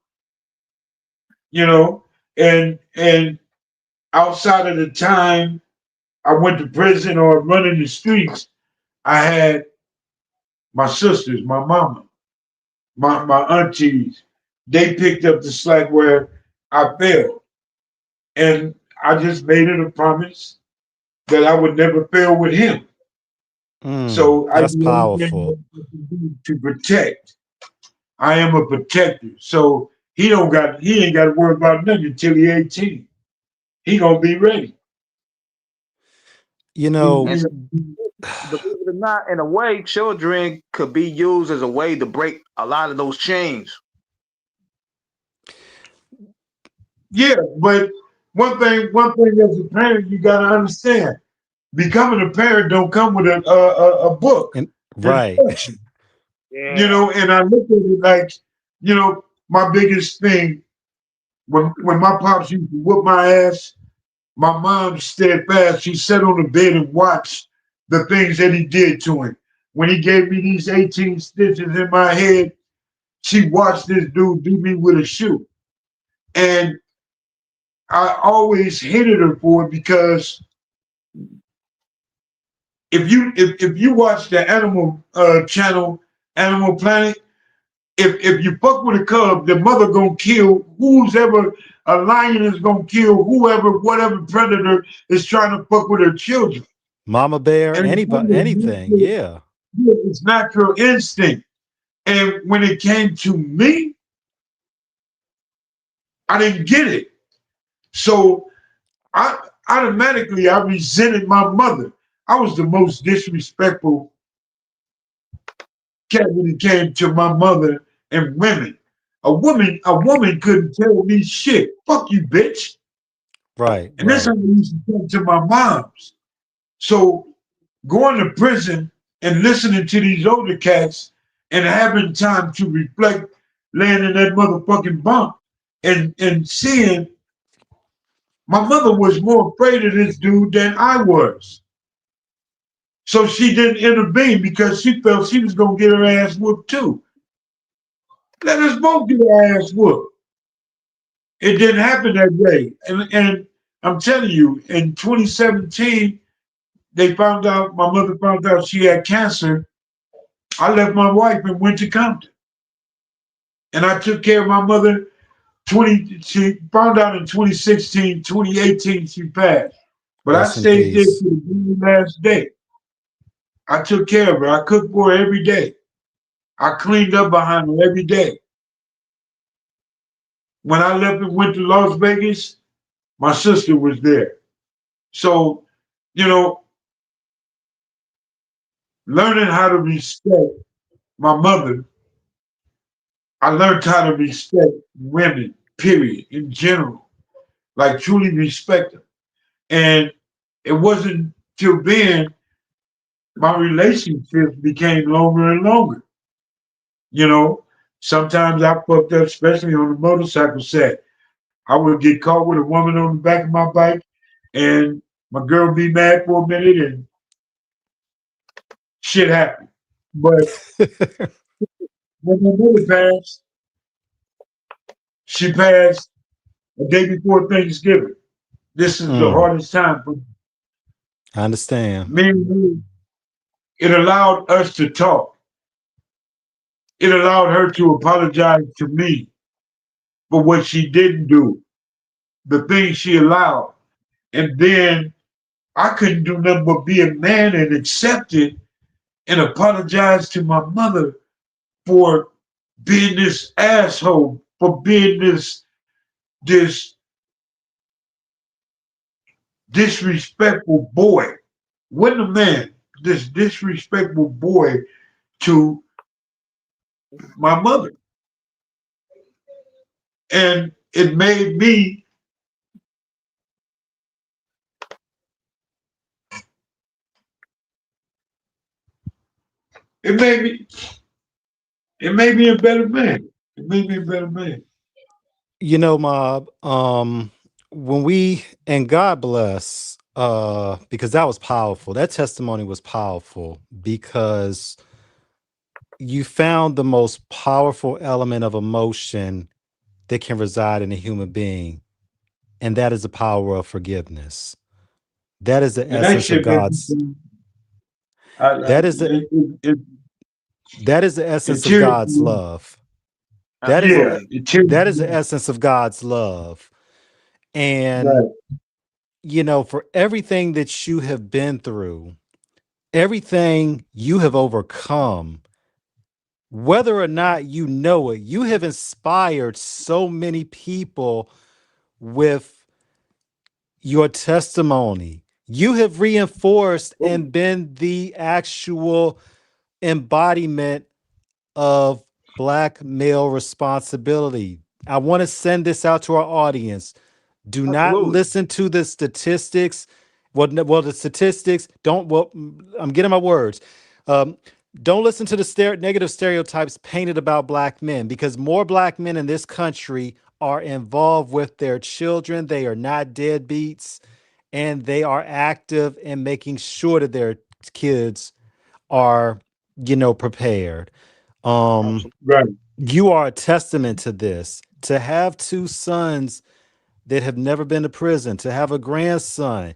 you know, and outside of the time I went to prison or running the streets, I had my sisters, my mama, my aunties. They picked up the slack where I failed. And I just made it a promise that I would never fail with him. Mm. So I That's do everything powerful. I can do to protect. I am a protector. So he ain't got to worry about nothing until he 18. He gonna be ready. You And know, believe it or not, in a way, children could be used as a way to break a lot of those chains. Yeah, but one thing as a parent you gotta understand, becoming a parent don't come with a book and right, instruction. You Yeah. know, and I look at it like, you know, my biggest thing when my pops used to whoop my ass, my mom steadfast. She sat on the bed and watched the things that he did to him. When he gave me these 18 stitches in my head, she watched this dude beat me with a shoe. And I always hated her for it because if you watch the animal channel, Animal Planet, if you fuck with a cub, the mother gonna kill who's ever a lion is gonna kill whoever, whatever predator is trying to fuck with her children. mama bear, And anybody, anything. Yeah, it's natural instinct. And when it came to me, I didn't get it. So I automatically I resented my mother. I was the most disrespectful cat when it came to my mother and women. A woman couldn't tell me shit. Fuck you, bitch. right, And that's how right. I used to talk to my moms. So going to prison and listening to these older cats and having time to reflect, laying in that motherfucking bunk and seeing my mother was more afraid of this dude than I was. So she didn't intervene because she felt she was gonna get her ass whooped too. Let us both get our ass whooped. It didn't happen that way. And I'm telling you, in 2017, my mother found out she had cancer. I left my wife and went to Compton. And I took care of my mother. She found out in 2016, 2018, she passed. But I Rest in stayed there to peace. the very last day. I took care of her. I cooked for her every day. I cleaned up behind her every day. When I left and went to Las Vegas, my sister was there. So, you know, learning how to respect my mother, I learned how to respect women, period, in general, like truly respect them. And it wasn't till then my relationships became longer and longer. You know, sometimes I fucked up, especially on the motorcycle set. I would get caught with a woman on the back of my bike, and my girl would be mad for a minute, and shit happened. But when my mother passed, she passed a day before Thanksgiving. This is the Mm, hardest time for I understand. me and her. It allowed us to talk. It allowed her to apologize to me for what she didn't do, the things she allowed. And then I couldn't do nothing but be a man and accept it and apologize to my mother for being this asshole, for being this disrespectful boy. Wasn't a man, this disrespectful boy to my mother. And it made me it made me a better man. It made me a better man. You know, Mob, when we and God bless, because that was powerful. That testimony was powerful because you found the most powerful element of emotion that can reside in a human being, and that is the power of forgiveness. That is the And that essence of shit made God's. me That is the it that is the it essence of tears God's me. love. That is Yeah, Absolutely. it tears that is the me. essence of God's love. And Right. you know, for everything that you have been through, everything you have overcome, whether or not you know it, you have inspired so many people with your testimony. You have reinforced and been the actual embodiment of Black male responsibility. I want to send this out to our audience. Do not Absolutely. listen to the statistics. Well, the statistics don't. Well, I'm getting my words. Um, don't listen to the negative stereotypes painted about Black men, because more Black men in this country are involved with their children. They are not deadbeats, and they are active in making sure that their kids are, prepared. Um, Right. you are a testament to this. To have two sons that have never been to prison, to have a grandson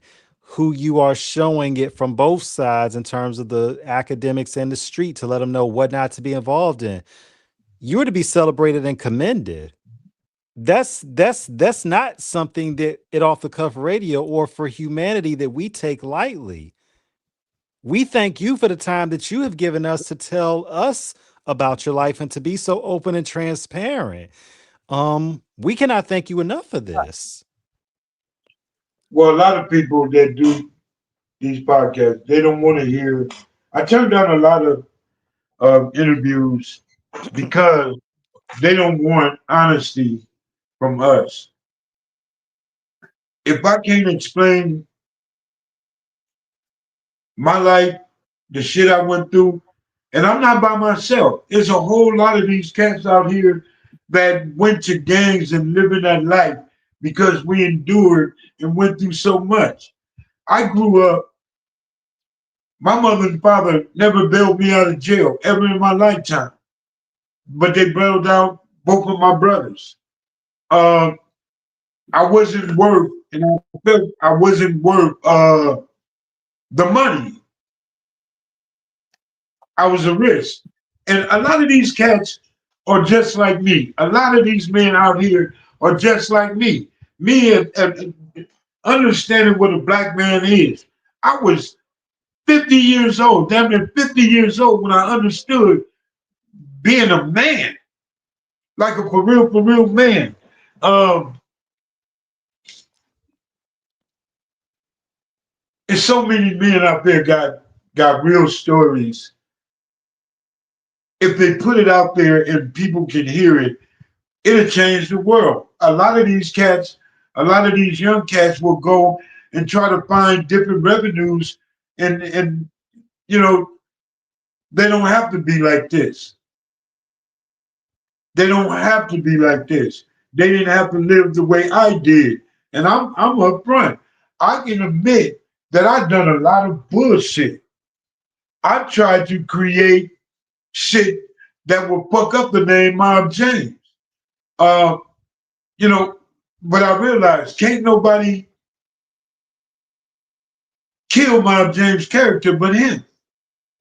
who you are showing it from both sides in terms of the academics and the street to let them know what not to be involved in. You are to be celebrated and commended. That's not something that at Off the Cuff Radio or for humanity that we take lightly. We thank you for the time that you have given us to tell us about your life and to be so open and transparent. We cannot thank you enough for this. Well, a lot of people that do these podcasts, they don't want to hear. I turned down a lot of interviews because they don't want honesty from us. If I can't explain my life, the shit I went through, and I'm not by myself. There's a whole lot of these cats out here that went to gangs and living that life because we endured and went through so much. I grew up, my mother and father never bailed me out of jail ever in my lifetime, but they bailed out both of my brothers. Um, I wasn't worth, and I felt I wasn't worth the money. I was a risk. And a lot of these cats are just like me. A lot of these men out here are just like me. Me understanding what a Black man is. I was 50 years old, damn near 50 years old when I understood being a man, like a for real man. Um, and so many men out there got real stories. If they put it out there and people can hear it, it'll change the world. A lot of these cats, a lot of these young cats will go and try to find different revenues, and you know, they don't have to be like this. They don't have to be like this. They didn't have to live the way I did. And I'm upfront. I can admit that I've done a lot of bullshit. I've tried to create shit that will fuck up the name Mob James. Uh, you know, but I realized can't nobody kill Mob James' character but him.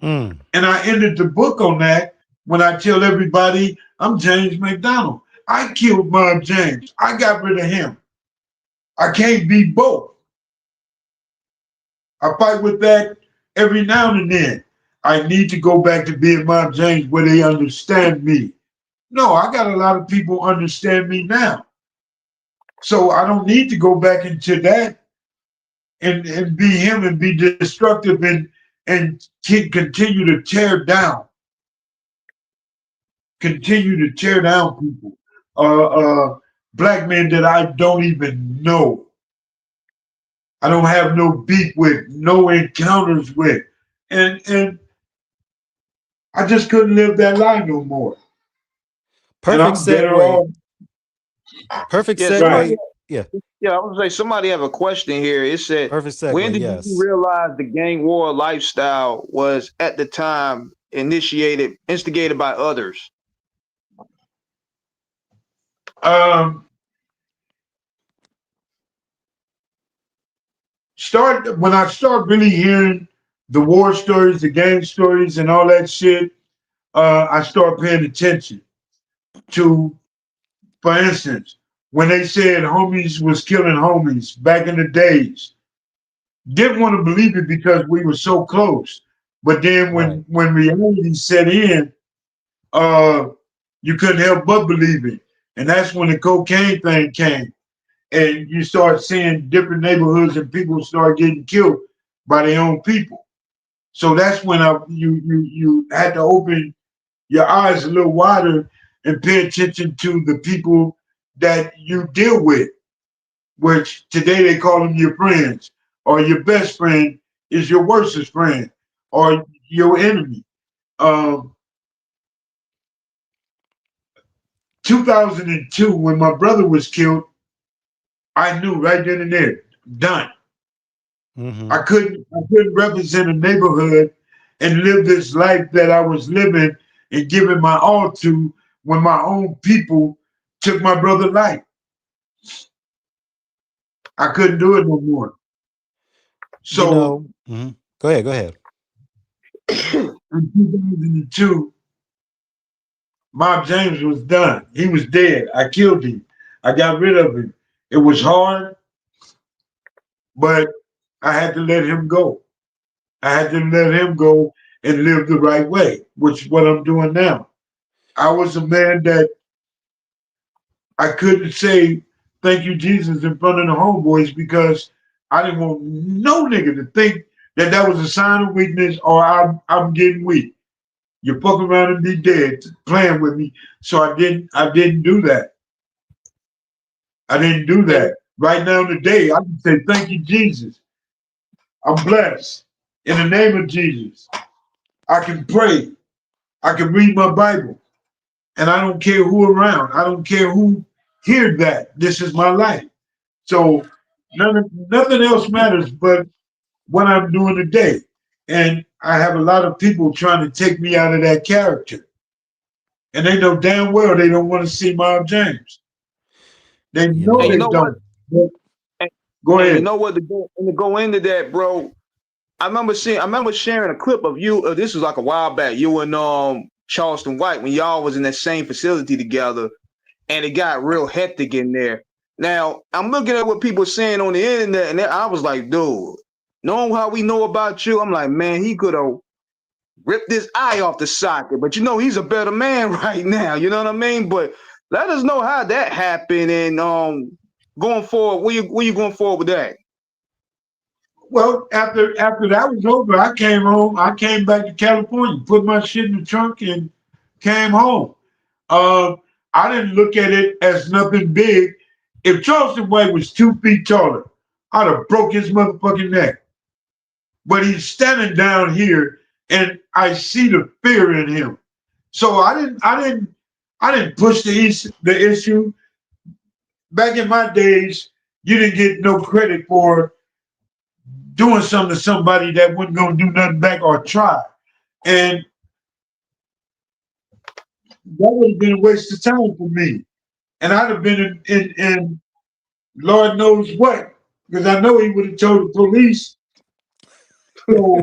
Mm. And I ended the book on that when I tell everybody I'm James Mcdonald. I killed Mob James. I got rid of him. I can't be both. I fight with that every now and then. I need to go back to being Mob James where they understand me. No, I got a lot of people understand me now. So I don't need to go back into that and be him and be destructive and continue to tear down. Continue to tear down people. Black men that I don't even know. I don't have no beef with, no encounters with. And I just couldn't live that life no more. And Perfect I'm better segue. off. Perfect Yeah, segue. somebody, Yeah. yeah, I was gonna say somebody have a question here. It said, Perfect when segue. did Yes. you realize the gang war lifestyle was at the time instigated by others? When I start really hearing the war stories, the gang stories, and all that shit, I start paying attention to, for instance, when they said homies was killing homies back in the days. Didn't want to believe it because we were so close. But then Right. when reality set in, you couldn't help but believe it. And that's when the cocaine thing came. And you start seeing different neighborhoods and people start getting killed by their own people. So that's when you had to open your eyes a little wider and pay attention to the people that you deal with, which today they call them your friends, or your best friend is your worstest friend, or your enemy. 2002, when my brother was killed, I knew right then and there, done. I couldn't represent a neighborhood and live this life that I was living and giving my all to when my own people took my brother's life. I couldn't do it no more. So Go ahead. In 2002, Mob James was done. He was dead. I killed him. I got rid of him. It was hard, but I had to let him go. I had to let him go and live the right way, which is what I'm doing now. I was a man that I couldn't say thank you, Jesus, in front of the homeboys because I didn't want no nigga to think that that was a sign of weakness or I'm getting weak. You fuck around and be dead playing with me. So I didn't do that. I didn't do that. Right now today, I can say thank you, Jesus. I'm blessed. In the name of Jesus. I can pray. I can read my Bible. And I don't care who around. I don't care who hear that. This is my life. So nothing else matters but what I'm doing today. And I have a lot of people trying to take me out of that character. And they know damn well they don't want to see Mob James. They know they don't. Go ahead. You know what? To go into that, bro. I remember sharing a clip of you. This was like a while back. You and Charleston White when y'all was in that same facility together, and it got real hectic in there. Now I'm looking at what people are saying on the internet, and I was like, dude, knowing how we know about you, I'm like, man, he could have ripped his eye off the socket. But you know, he's a better man right now. You know what I mean? But let us know how that happened, and going forward, where you going forward with that? Well, after that was over, I came home. I came back to California, put my shit in the trunk, and came home. I didn't look at it as nothing big. If Charleston White was 2 feet taller, I'd have broke his motherfucking neck. But he's standing down here, and I see the fear in him. So I didn't push the issue. Back in my days, you didn't get no credit for doing something to somebody that wasn't gonna do nothing back or try. And that would have been a waste of time for me. And I'd have been in Lord knows what, because I know he would have told the police. So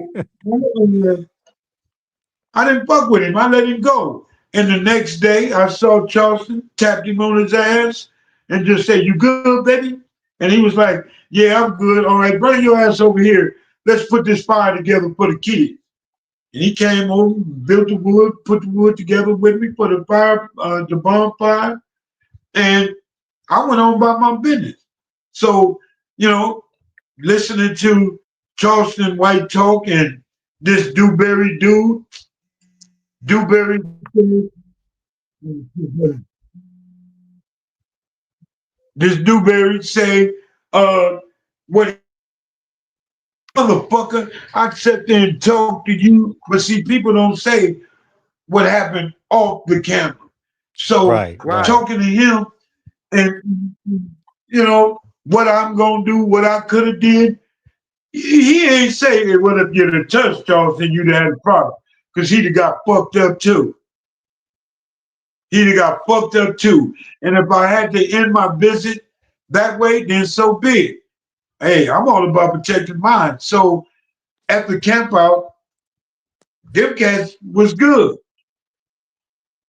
I didn't fuck with him. I let him go. And the next day, I saw Charleston, tapped him on his ass, and just said, "You good, baby?" And he was like, "Yeah, I'm good. All right, bring your ass over here. Let's put this fire together for the kids." And he came over, built the wood, put the wood together with me for the fire, the bonfire, and I went on by my business. So, listening to Charleston White talk and this Dewberry dude, Dewberry, this Dewberry say, what motherfucker, I sit there and talk to you, but see, people don't say what happened off the camera. So talking to him and what I'm gonna do, what I could have did, he ain't saying what if you'd have touched Charleston, you'd have had a problem. Because he'd have got fucked up too. He'd have got fucked up too. And if I had to end my visit that way, then so be it. Hey, I'm all about protecting mine. So at the camp out, them cats was good.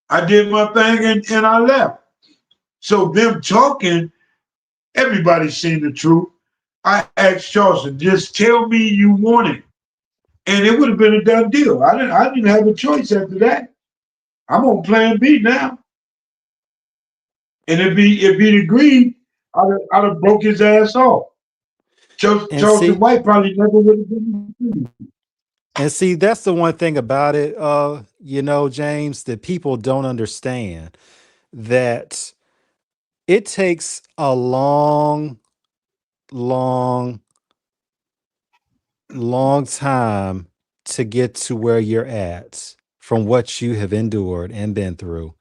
I did my thing and I left. So them talking, everybody's seen the truth. I asked Charleston, just tell me you want it. And it would have been a done deal. I didn't have a choice after that. I'm on plan B now. And if he'd agreed, I'd have broke his ass off. And Charleston see, White probably never would have been. that's the one thing about it, James, that people don't understand, that it takes a long, long, long time to get to where you're at from what you have endured and been through.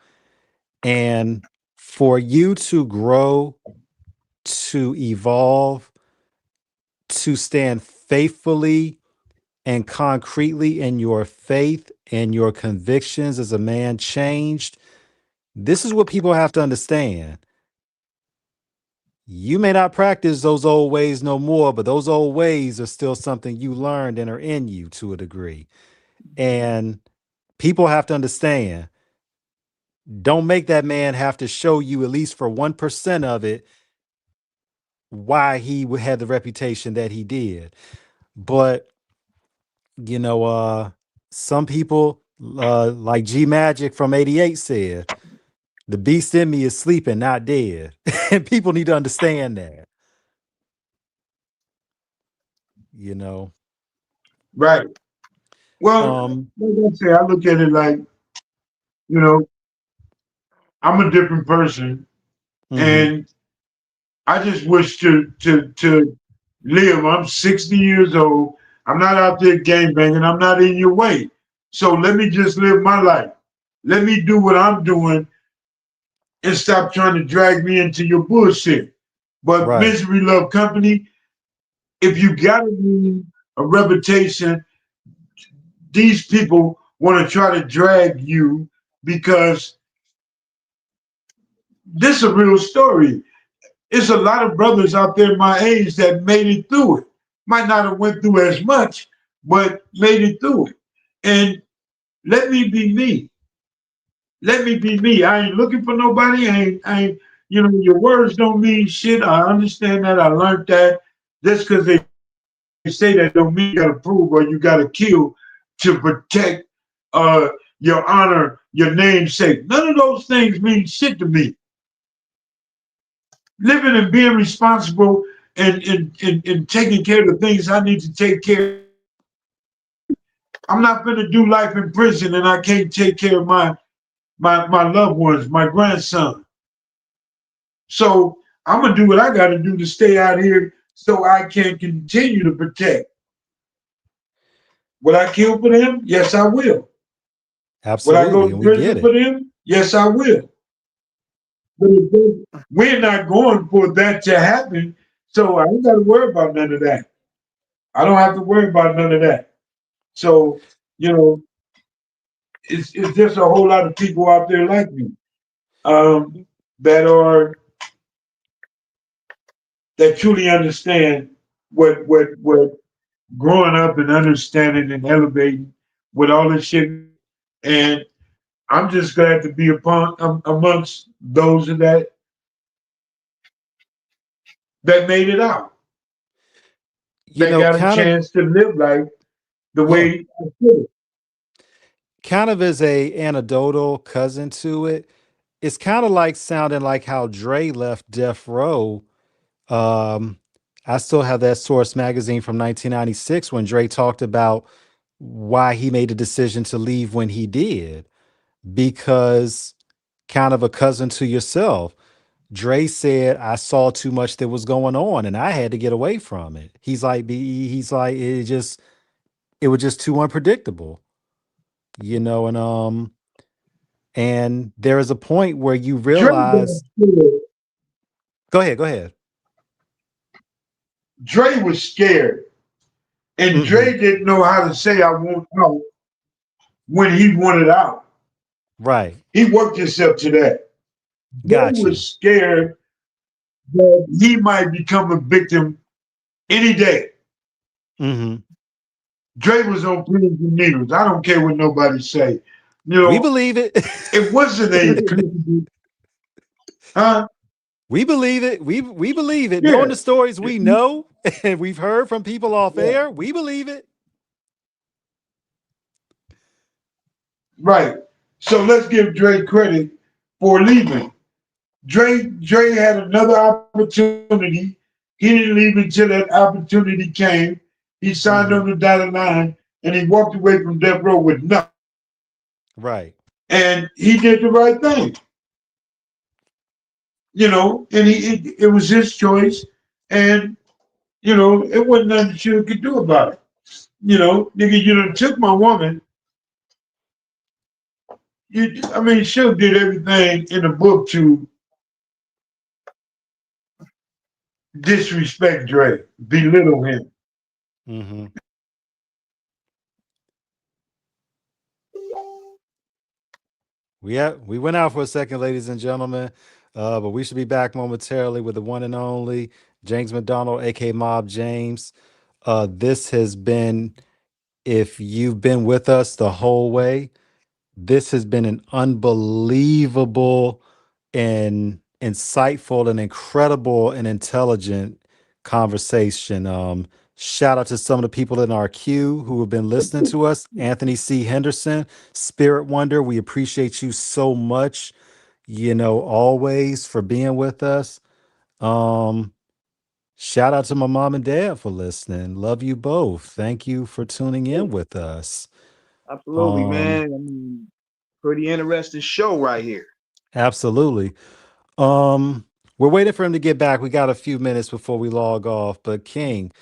And for you to grow, to evolve, to stand faithfully and concretely in your faith and your convictions as a man changed, this is what people have to understand. You may not practice those old ways no more, but those old ways are still something you learned and are in you to a degree. And people have to understand, don't make that man have to show you, at least for 1% of it, why he had the reputation that he did. But some people, like G Magic from '88 said, the beast in me is sleeping, not dead. And people need to understand that. Right. Well, Um, like I say, I look at it like, you know, I'm a different person, mhm, and I just wish to live. I'm 60 years old. I'm not out there gang banging. I'm not in your way. So let me just live my life. Let me do what I'm doing and stop trying to drag me into your bullshit. But right. misery love company, if you got a reputation, these people want to try to drag you because this is a real story. It's a lot of brothers out there my age that made it through it. Might not have went through as much, but made it through it. And let me be me. Let me be me. I ain't looking for nobody. I ain't, your words don't mean shit. I understand that. I learned that. Just because they say that don't mean you gotta prove or you gotta kill to protect your honor, your namesake. None of those things mean shit to me. Living and being responsible and taking care of the things I need to take care of. I'm not gonna do life in prison and I can't take care of my loved ones, my grandson. So I'm gonna do what I gotta do to stay out here so I can continue to protect. Will I kill for them? Yes, I will. Will I go Absolutely. to And we get prison for it. them? Yes, I will. But we're not going for that to happen, so I ain't got to worry about none of that. I don't have to worry about none of that. So, you know, it's just a whole lot of people out there like me um, that are that truly understand what growing up and understanding and elevating with all this shit. And I'm just glad to be amongst those that made it out, that got a Kind of, chance to live life the yeah, way I should. kind of as a anecdotal cousin to it. It's kind of like sounding like how Dre left Death Row. Um, I still have that Source magazine from 1996 when Dre talked about why he made the decision to leave when he did, because kind of a cousin to yourself. Dre said, I saw too much that was going on and I had to get away from it. He's like, it was just too unpredictable, and there is a point where you Dre got realize, scared. go ahead. Dre was scared, and Hmm. Dre didn't know how to say I want out when he wanted out. Right. He worked himself to that. Dre Got was you. scared that he might become a victim any day. Hmm. Dre was on pins and needles. I don't care what nobody say. We believe it. It wasn't a huh? We believe it. We believe it. Yeah, Knowing the stories we know and we've heard from people off yeah, air, we believe it. right. So let's give Dre credit for leaving. Dre had another opportunity. He didn't leave until that opportunity came. He signed on the dotted line and he walked away from Death Row with nothing. Right. And he did the right thing. And it was his choice. And, it wasn't nothing Suge could do about it. Nigga, you done took my woman. Suge did everything in the book to disrespect Dre, belittle him. Mm-hmm. We went out for a second, ladies and gentlemen, but we should be back momentarily with the one and only James McDonald, aka Mob James. This has been, if you've been with us the whole way, this has been an unbelievable and insightful and incredible and intelligent conversation. Shout out to some of the people in our queue who have been listening to us. Anthony C. Henderson, Spirit Wonder, we appreciate you so much, always for being with us. Shout out to my mom and dad for listening. Love you both. Thank you for tuning in with us. Absolutely, man. Pretty interesting show right here. Absolutely. We're waiting for him to get back. We got a few minutes before we log off, but King,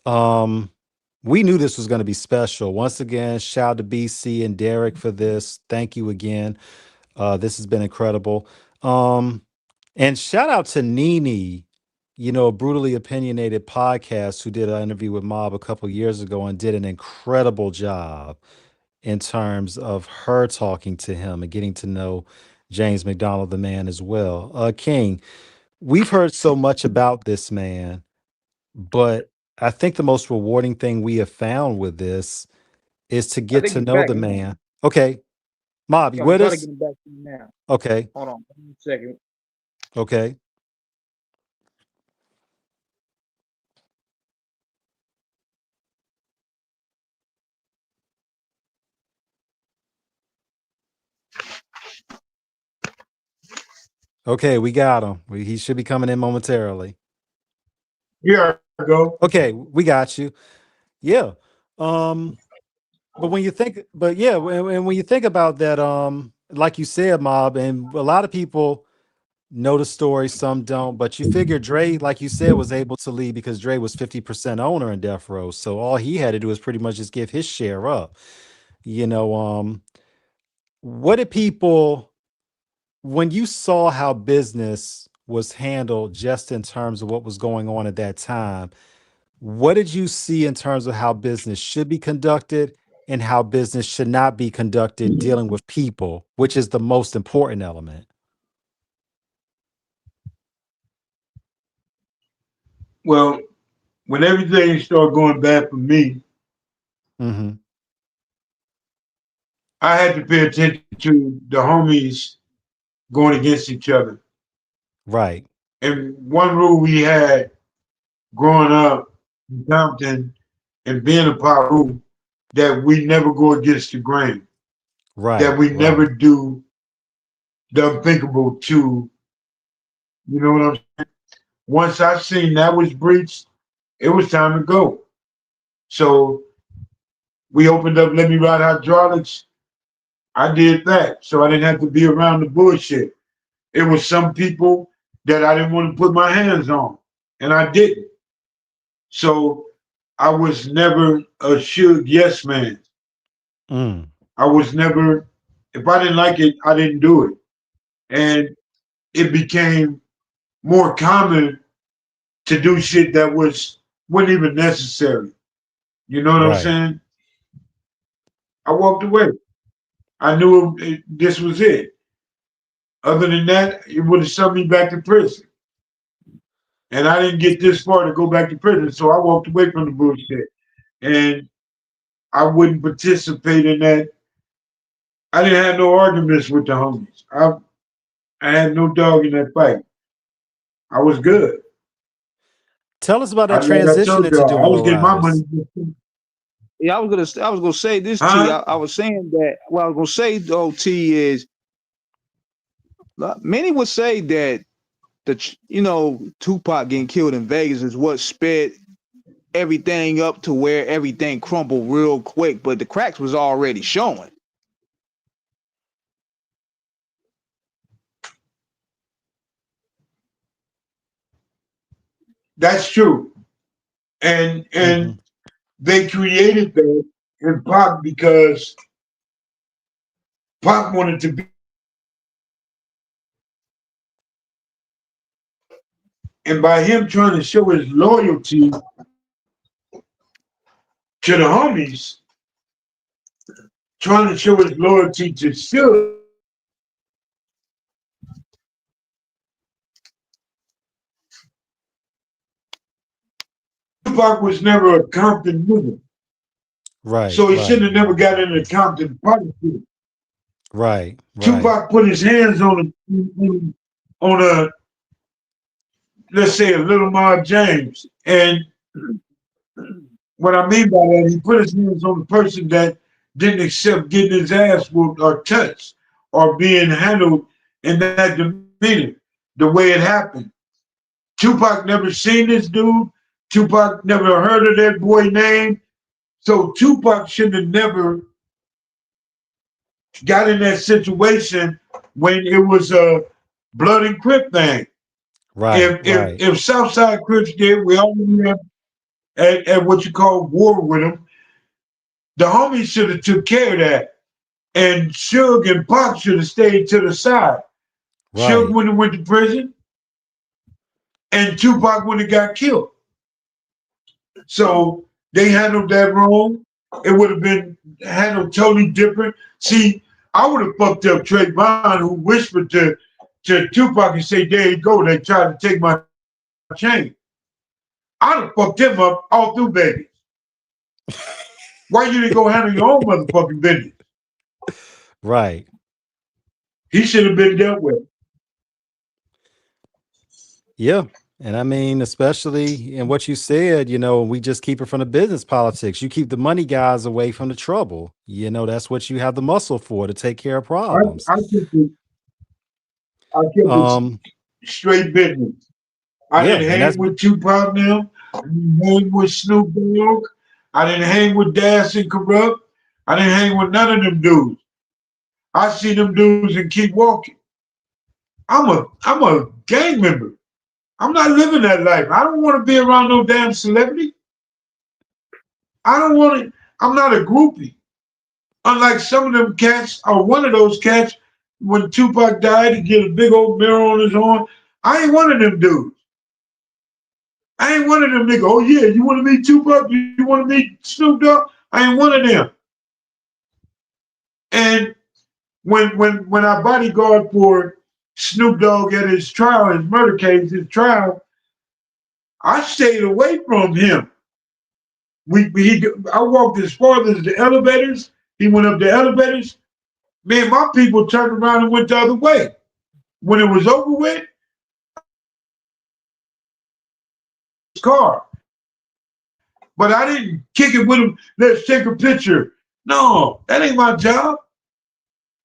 we knew this was going to be special. Once again, shout out to BC and Derek for this. Thank you again. This has been incredible. And shout out to Nene, a brutally opinionated podcast who did an interview with Mob a couple years ago and did an incredible job in terms of her talking to him and getting to know James McDonald, the man, as well. King, we've heard so much about this man, but I think the most rewarding thing we have found with this is to I get think to he's know back. the man. Okay. Mob, you I'm with trying to us? get him back to you now. Okay. Hold on 1 second. Okay. Okay, we got him. He should be coming in momentarily. Here I go. Okay, we got you. Yeah. But when you think, and when you think about that, like you said, Mob, and a lot of people know the story, some don't, but you figure Dre, like you said, was able to leave because Dre was 50% owner in Death Row. So all he had to do was pretty much just give his share up. What did people, when you saw how business was handled just in terms of what was going on at that time, what did you see in terms of how business should be conducted and how business should not be conducted dealing with people, which is the most important element? Well, when everything started going bad for me, Mm-hmm. I had to pay attention to the homies going against each other. Right. And one rule we had growing up in Compton and being a Paru, that we never go against the grain, that Right. we never Right. do the unthinkable to, you know what I'm saying? Once I seen that was breached, it was time to go. So we opened up Let Me Ride Hydraulics. I did that. So I didn't have to be around the bullshit. It was some people that I didn't want to put my hands on, and I didn't. So I was never a Suge yes man. Mm. I was never, if I didn't like it, I didn't do it. And it became more common to do shit that wasn't even necessary. You know what I'm Right. saying? I walked away. I knew this was it. Other than that, it would have sent me back to prison. And I didn't get this far to go back to prison, so I walked away from the bullshit. And I wouldn't participate in that. I didn't have no arguments with the homies. I had no dog in that fight. I was good. Tell us about that Like I transition told into y'all, I doing was low getting my money. riders. Yeah, I was gonna say this to you. Huh? I was saying that what I was gonna say though, T is many would say that Tupac getting killed in Vegas is what sped everything up to where everything crumbled real quick, but the cracks was already showing. That's true. And Hmm. they created that in Pac because Pac wanted to be, and by him trying to show his loyalty to the homies, trying to show his loyalty to Suge, Tupac was never a Compton nigga. Right, So he right, shouldn't have never got into Compton politics. right, right, Tupac put his hands on a let's say a little Mark James. And what I mean by that, he put his hands on the person that didn't accept getting his ass whooped or touched or being handled in that demeanor, the way it happened. Tupac never seen this dude. Tupac never heard of that boy name. So Tupac shouldn't have never got in that situation when it was a blood and crip thing. right, If right, if Southside Crips did, we already have at what you call war with them. The homies should have took care of that. And Suge and Pac should have stayed to the side. Suge right, wouldn't have went to prison, and Tupac wouldn't have got killed. So they handled that wrong. It would have been handled totally different. See, I would have fucked up Trayvon, who whispered to Tupac and say, "There you go, they tried to take my chain." I'd have fucked him up all through Vegas. Why you didn't go handle your own motherfucking business? right. He should have been dealt with. Yeah. And I mean, especially in what you said, we just keep it from the business politics. You keep the money guys away from the trouble. That's what you have the muscle for, to take care of I, problems. I kept it, I kept it Um, straight business. I yeah, didn't and hang with Tupac now. I didn't hang with Snoop Dogg. I didn't hang with Das and Corrupt. I didn't hang with none of them dudes. I see them dudes and keep walking. I'm a gang member. I'm not living that life. I don't want to be around no damn celebrity. I don't want to. I'm not a groupie. Unlike some of them cats, or one of those cats, when Tupac died, he get a big old mirror on his arm. I ain't one of them dudes. I ain't one of them niggas. Oh yeah, you want to meet Tupac? You want to meet Snoop Dogg? I ain't one of them. And when I bodyguard for Snoop Dogg at his trial, his murder case, his trial, I stayed away from him. I walked as far as the elevators. He went up the elevators. Man, my people turned around and went the other way. When it was over with, his car. But I didn't kick it with him. Let's take a picture. No, that ain't my job.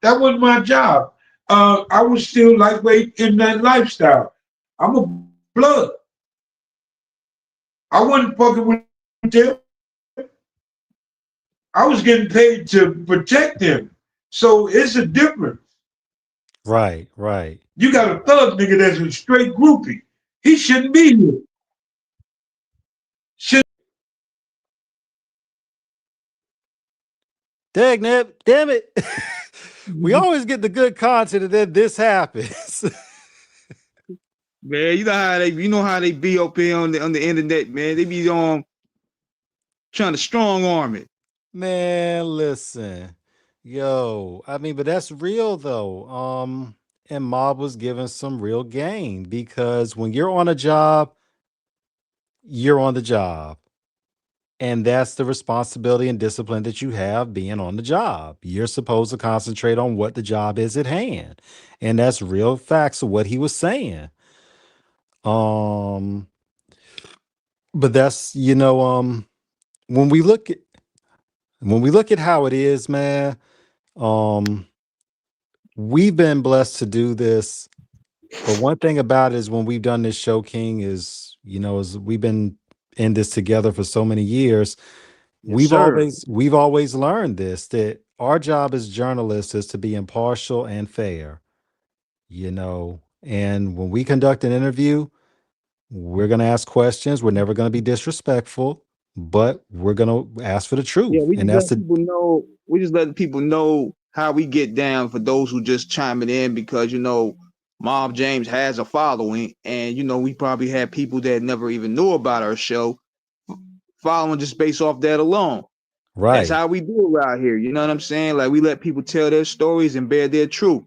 That wasn't my job. I was still lightweight in that lifestyle. I'm a blood. I wasn't fucking with them. I was getting paid to protect them. So it's a difference. right, right. You got a thug nigga that's a straight groupie. He shouldn't be here. Should Dang it, damn it. We always get the good content and then this happens. Man, you know how they be up here on the internet, man. They be trying to strong arm it. Man, listen. Yo, I mean, but that's real though. And Mob was given some real game because when you're on a job, you're on the job. And that's the responsibility and discipline that you have being on the job. You're supposed to concentrate on what the job is at hand. And that's real facts of what he was saying. Um, but that's, when we look at When we look at how it is, man, um, we've been blessed to do this. But one thing about it is when we've done this show, King, is is we've been in this together for so many years. Yes, We've sir. always learned this, that our job as journalists is to be impartial and fair, And when we conduct an interview, we're going to ask questions. We're never going to be disrespectful, but we're going to ask for the Yeah, truth. we And just that's let the people know. We just letting people know how we get down for those who just chiming in because Mob James has a following, and we probably had people that never even knew about our show following just based off that alone. That's right. how we do it around here. You know what I'm saying? Like we let people tell their stories and bear their truth.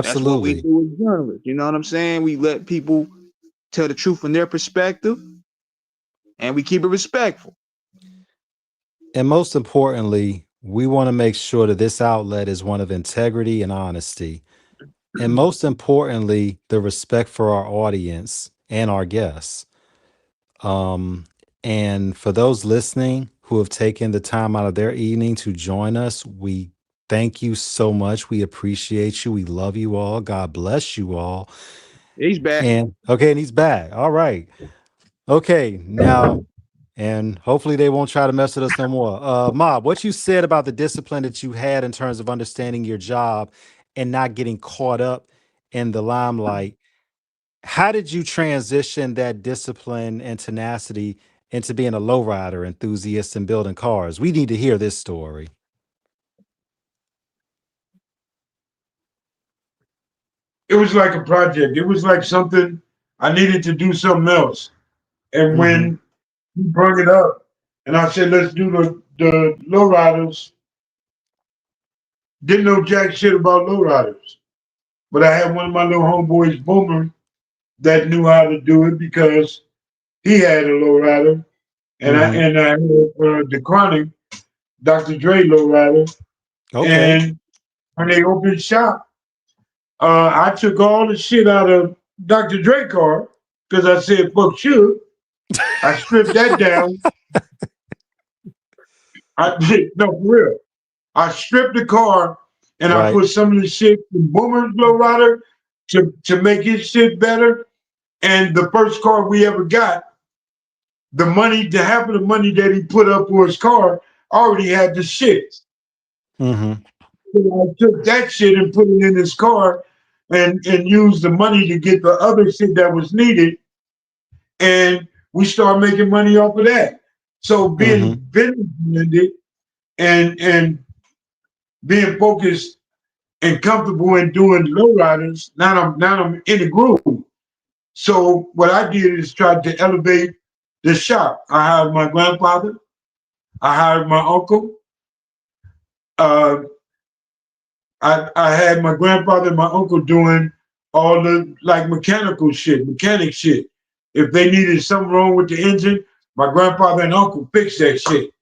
That's what we Absolutely. do as journalists. You know what I'm saying? We let people tell the truth from their perspective, and we keep it respectful. And most importantly, we want to make sure that this outlet is one of integrity and honesty. And most importantly, the respect for our audience and our guests. Um, and for those listening who have taken the time out of their evening to join us, we thank you so much. We appreciate you. We love you all. God bless you all. He's back. And okay, and he's back. All right. Okay, now, and hopefully they won't try to mess with us no more. Mob, what you said about the discipline that you had in terms of understanding your job and not getting caught up in the limelight, how did you transition that discipline and tenacity into being a lowrider enthusiast and building cars? We need to hear this story. It was like a project. It was like something I needed to do something else. And Mm-hmm. when he brought it up, and I said, let's do the lowriders. Didn't know jack shit about lowriders, but I had one of my little homeboys, Boomer, that knew how to do it because he had a lowrider, and I Mm-hmm. and I had the Chronic, Dr. Dre lowrider, Okay. and when they opened shop, I took all the shit out of Dr. Dre car because I said fuck Suge. I stripped that down. I did no for real. I stripped the car and I Right. put some of the shit in Boomer's lowrider to make his shit better. And the first car we ever got, the money, the half of the money that he put up for his car, already had the shit. Mm-hmm. So I took that shit and put it in his car and used the money to get the other shit that was needed. And we started making money off of that. So being Mm-hmm. business minded and being focused and comfortable in doing lowriders, now I'm in the groove. So what I did is try to elevate the shop. I hired my grandfather. I hired my uncle. Uh, I had my grandfather and my uncle doing all the like mechanical shit, mechanic shit. If they needed something wrong with the engine, my grandfather and uncle fixed that shit.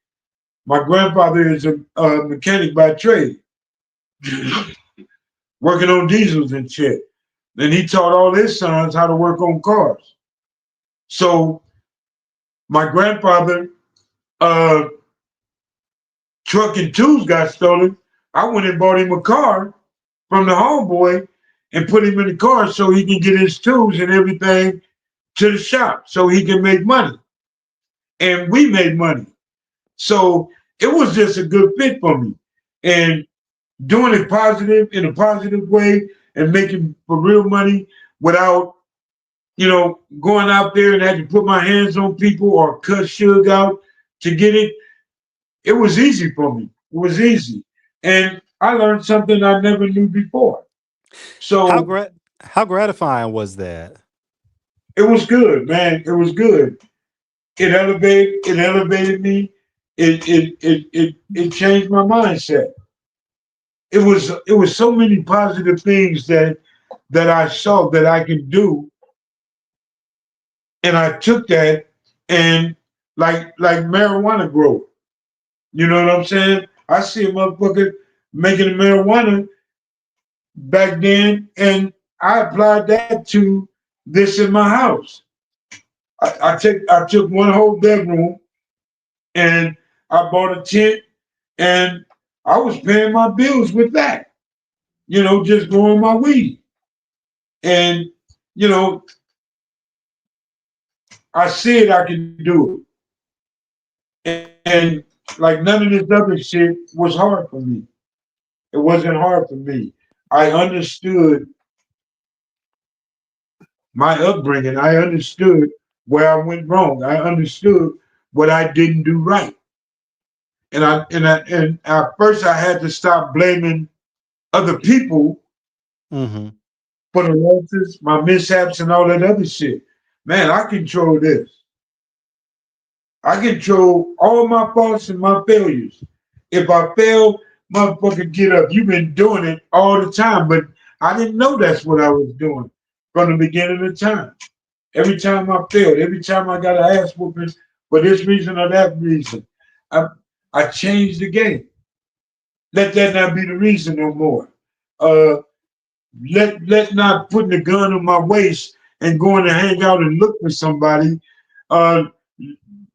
My grandfather is a mechanic by trade, working on diesels and shit. And he taught all his sons how to work on cars. So my grandfather, uh, truck and tools got stolen. I went and bought him a car from the homeboy and put him in the car so he can get his tools and everything to the shop so he can make money. And we made money. So it was just a good fit for me. And doing it positive in a positive way and making for real money without, going out there and had to put my hands on people or cut Suge out to get it. It was easy for me. It was easy. And I learned something I never knew before. How So gra- how gratifying was that? it was good, man. It was good. It elevated me. It changed my mindset. It was so many positive things that I saw that I could do, and I took that and like marijuana growth. You know what I'm saying? I see a motherfucker making marijuana back then, and I applied that to this in my house. I took one whole bedroom and I bought a tent, and I was paying my bills with that. Just growing my weed. And, you know, I said I could do it. And like none of this other shit was hard for me. It wasn't hard for me. I understood my upbringing. I understood where I went wrong. I understood what I didn't do right. And at first I had to stop blaming other people Mm-hmm. for the losses, my mishaps, and all that other shit. Man, I control this. I control all my faults and my failures. If I fail, motherfucker, get up. You've been doing it all the time, but I didn't know that's what I was doing from the beginning of time. Every time I failed, every time I got an ass whooping for this reason or that reason, I I changed the game. Let that not be the reason no more. Uh, let not putting a gun on my waist and going to hang out and look for somebody. Uh,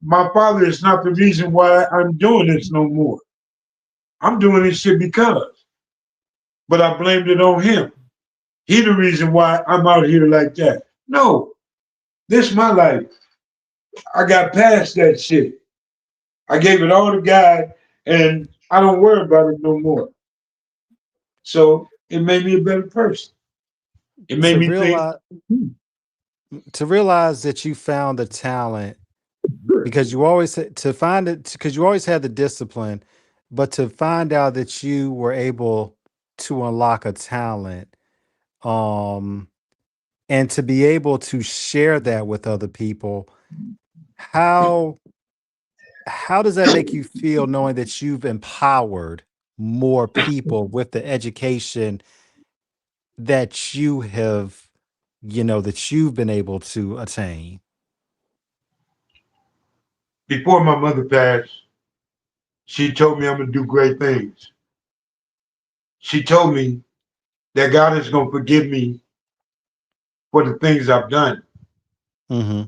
my father is not the reason why I'm doing this no more. I'm doing this shit because, but I blamed it on him. He the reason why I'm out here like that. No, this is my life. I got past that shit. I gave it all to God, and I don't worry about it no more. So it made me a better person. It made To me think, realize to realize that you found the talent because you always to find it because you always had the discipline, but to find out that you were able to unlock a talent, um, and to be able to share that with other people, how how does that make you feel knowing that you've empowered more people with the education that you have, that you've been able to attain? before my mother passed, she told me I'm gonna do great things. She told me that God is gonna forgive me for the things I've done. Mm-hmm.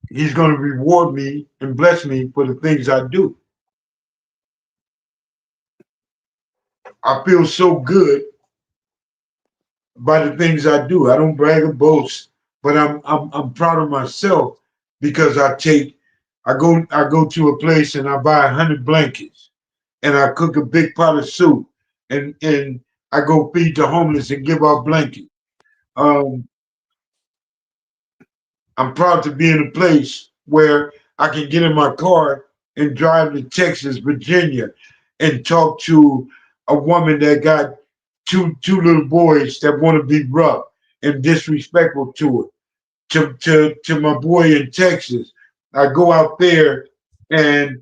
He's gonna reward me and bless me for the things I do. I feel so good by the things I do. I don't brag or boast, but I'm proud of myself because I go to a place and I buy 100 blankets and I cook a big pot of soup and I go feed the homeless and give out blankets. Um, I'm proud to be in a place where I can get in my car and drive to Texas, Virginia, and talk to a woman that got two little boys that want to be rough and disrespectful to her. To my boy in Texas, I go out there and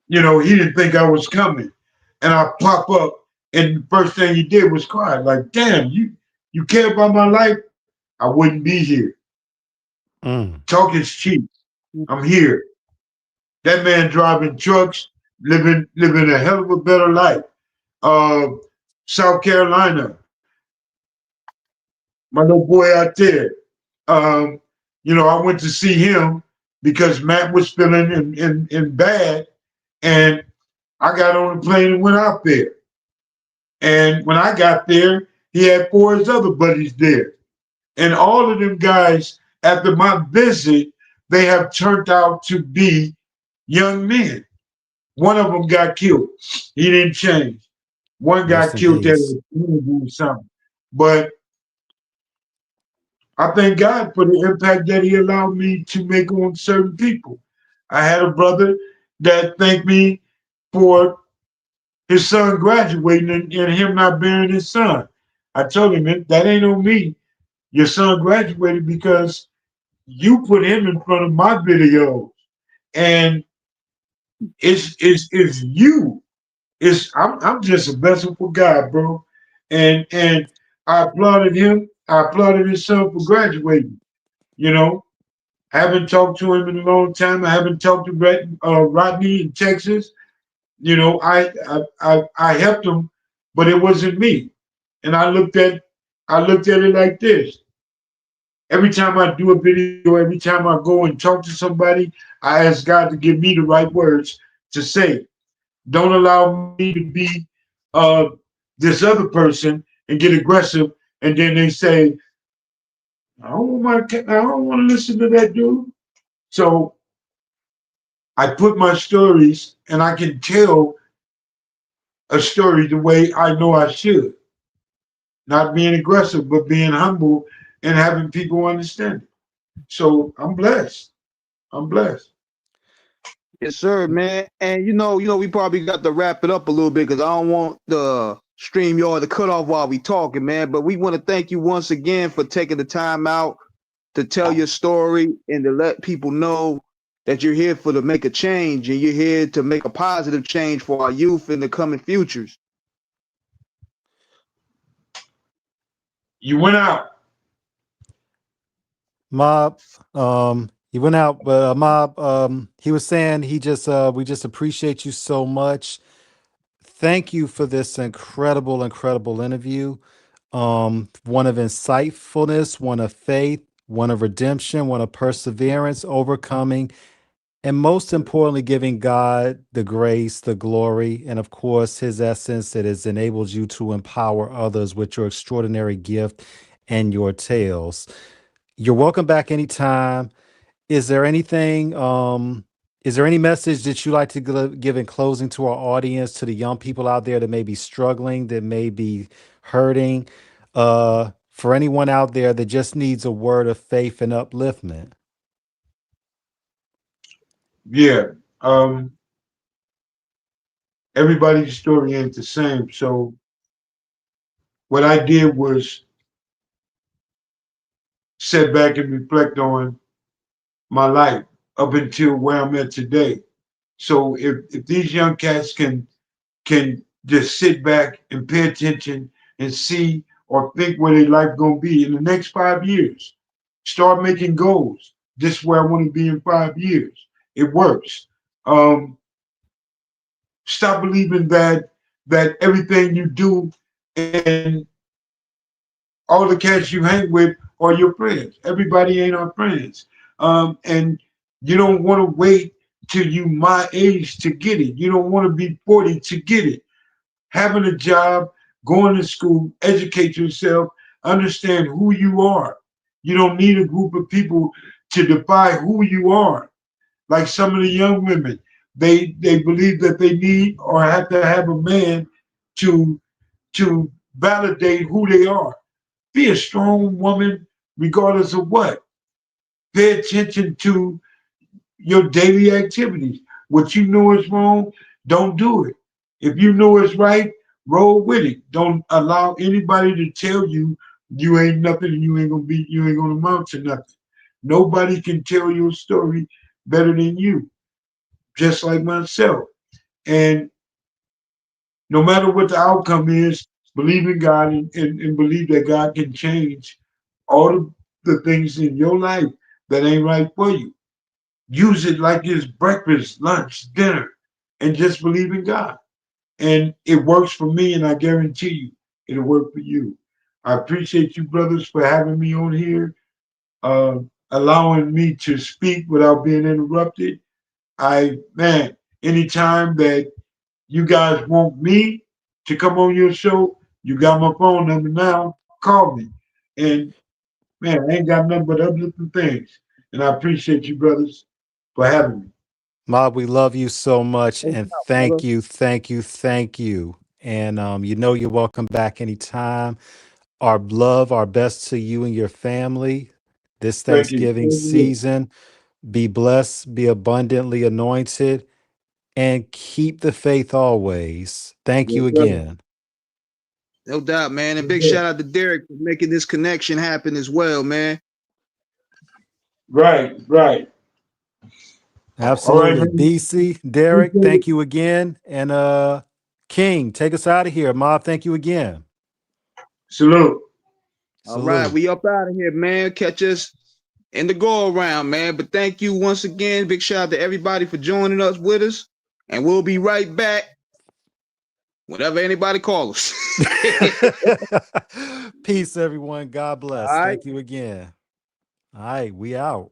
he didn't think I was coming, and I pop up, and the first thing he did was cry. Like, damn, you care about my life? I wouldn't be here. Mm. Talk is cheap. I'm here. That man driving trucks, living a hell of a better life. Uh, South Carolina, my little boy out there. Um, I went to see him because Matt was feeling in bad, and I got on the plane and went out there. And when I got there, he had four of his other buddies there. And all of them guys, after my visit, they have turned out to be young men. One of them got killed. He didn't change. One Rest got in killed peace. that was something. But I thank God for the impact that he allowed me to make on certain people. I had a brother that thanked me for his son graduating and him not bearing his son. I told him that ain't on me. Your son graduated because you put him in front of my videos. And it's you. I'm just a vessel for God, bro. And I applauded him. I applauded his son for graduating. You know, haven't talked to him in a long time. I haven't talked to Rodney in Texas. I helped him, but it wasn't me. And I looked at it like this. Every time I do a video, every time I go and talk to somebody, I ask God to give me the right words to say. Don't allow me to be this other person and get aggressive, and then they say, I don't want to listen to that dude. So I put my stories, and I can tell a story the way I know I should, not being aggressive, but being humble and having people understand it. So I'm blessed. I'm blessed. Yes, sir, man. And we probably got to wrap it up a little bit because I don't want the StreamYard to cut off while we talking, man. But we want to thank you once again for taking the time out to tell your story and to let people know that you're here to make a change and you're here to make a positive change for our youth in the coming futures. You went out. Mob, he went out, but Mob, he was saying we just appreciate you so much. Thank you for this incredible interview. One of insightfulness, one of faith, one of redemption, one of perseverance, overcoming, and most importantly, giving God the grace, the glory, and of course, his essence that has enabled you to empower others with your extraordinary gift and your tales. You're welcome back anytime. Is there anything, is there any message that you like to give in closing to our audience, to the young people out there that may be struggling, that may be hurting, for anyone out there that just needs a word of faith and upliftment? Yeah. Everybody's story ain't the same. So what I did was sit back and reflect on my life up until where I'm at today. So if these young cats can just sit back and pay attention and see or think where their life gonna be in the next 5 years, start making goals. This is where I want to be in 5 years. It works. Stop believing that everything you do and all the cats you hang with are your friends. Everybody ain't our friends. And you don't want to wait till you my age to get it. You don't want to be 40 to get it. Having a job, going to school, educate yourself, understand who you are. You don't need a group of people to define who you are. Like some of the young women, they believe that they need or have to have a man to validate who they are. Be a strong woman regardless of what. Pay attention to your daily activities. What you know is wrong, don't do it. If you know it's right, roll with it. Don't allow anybody to tell you you ain't nothing and you ain't gonna amount to nothing. Nobody can tell your story better than you, just like myself. And no matter what the outcome is, believe in God and believe that God can change all the things in your life that ain't right for you. Use it like it's breakfast, lunch, dinner, and just believe in God. And it works for me, and I guarantee you it'll work for you. I appreciate you, brothers, for having me on here, allowing me to speak without being interrupted. Man, anytime that you guys want me to come on your show, you got my phone number now. Call me. And man, I ain't got nothing but uplifting things. And I appreciate you, brothers, for having me. Mob, we love you so much, No and doubt, brother. thank you. And you're welcome back anytime. Our love, our best to you and your family this Thank you. Thanksgiving season. Be blessed, be abundantly anointed, and keep the faith always. Thank Yes, you sir. again. No doubt, man. And Yes, big sir. shout out to Derek for making this connection happen as well, man. Right, right. All right, Absolutely. man. BC, Derek, Appreciate it. thank you again. And King, take us out of here. Mob, thank you again. Salute. All right, Salute. we up out of here, man. Catch us in the go around, man. But thank you once again. Big shout out to everybody for joining us with us. And we'll be right back whenever anybody calls us. Peace, everyone. God All bless. right. Thank you again. All right, we out.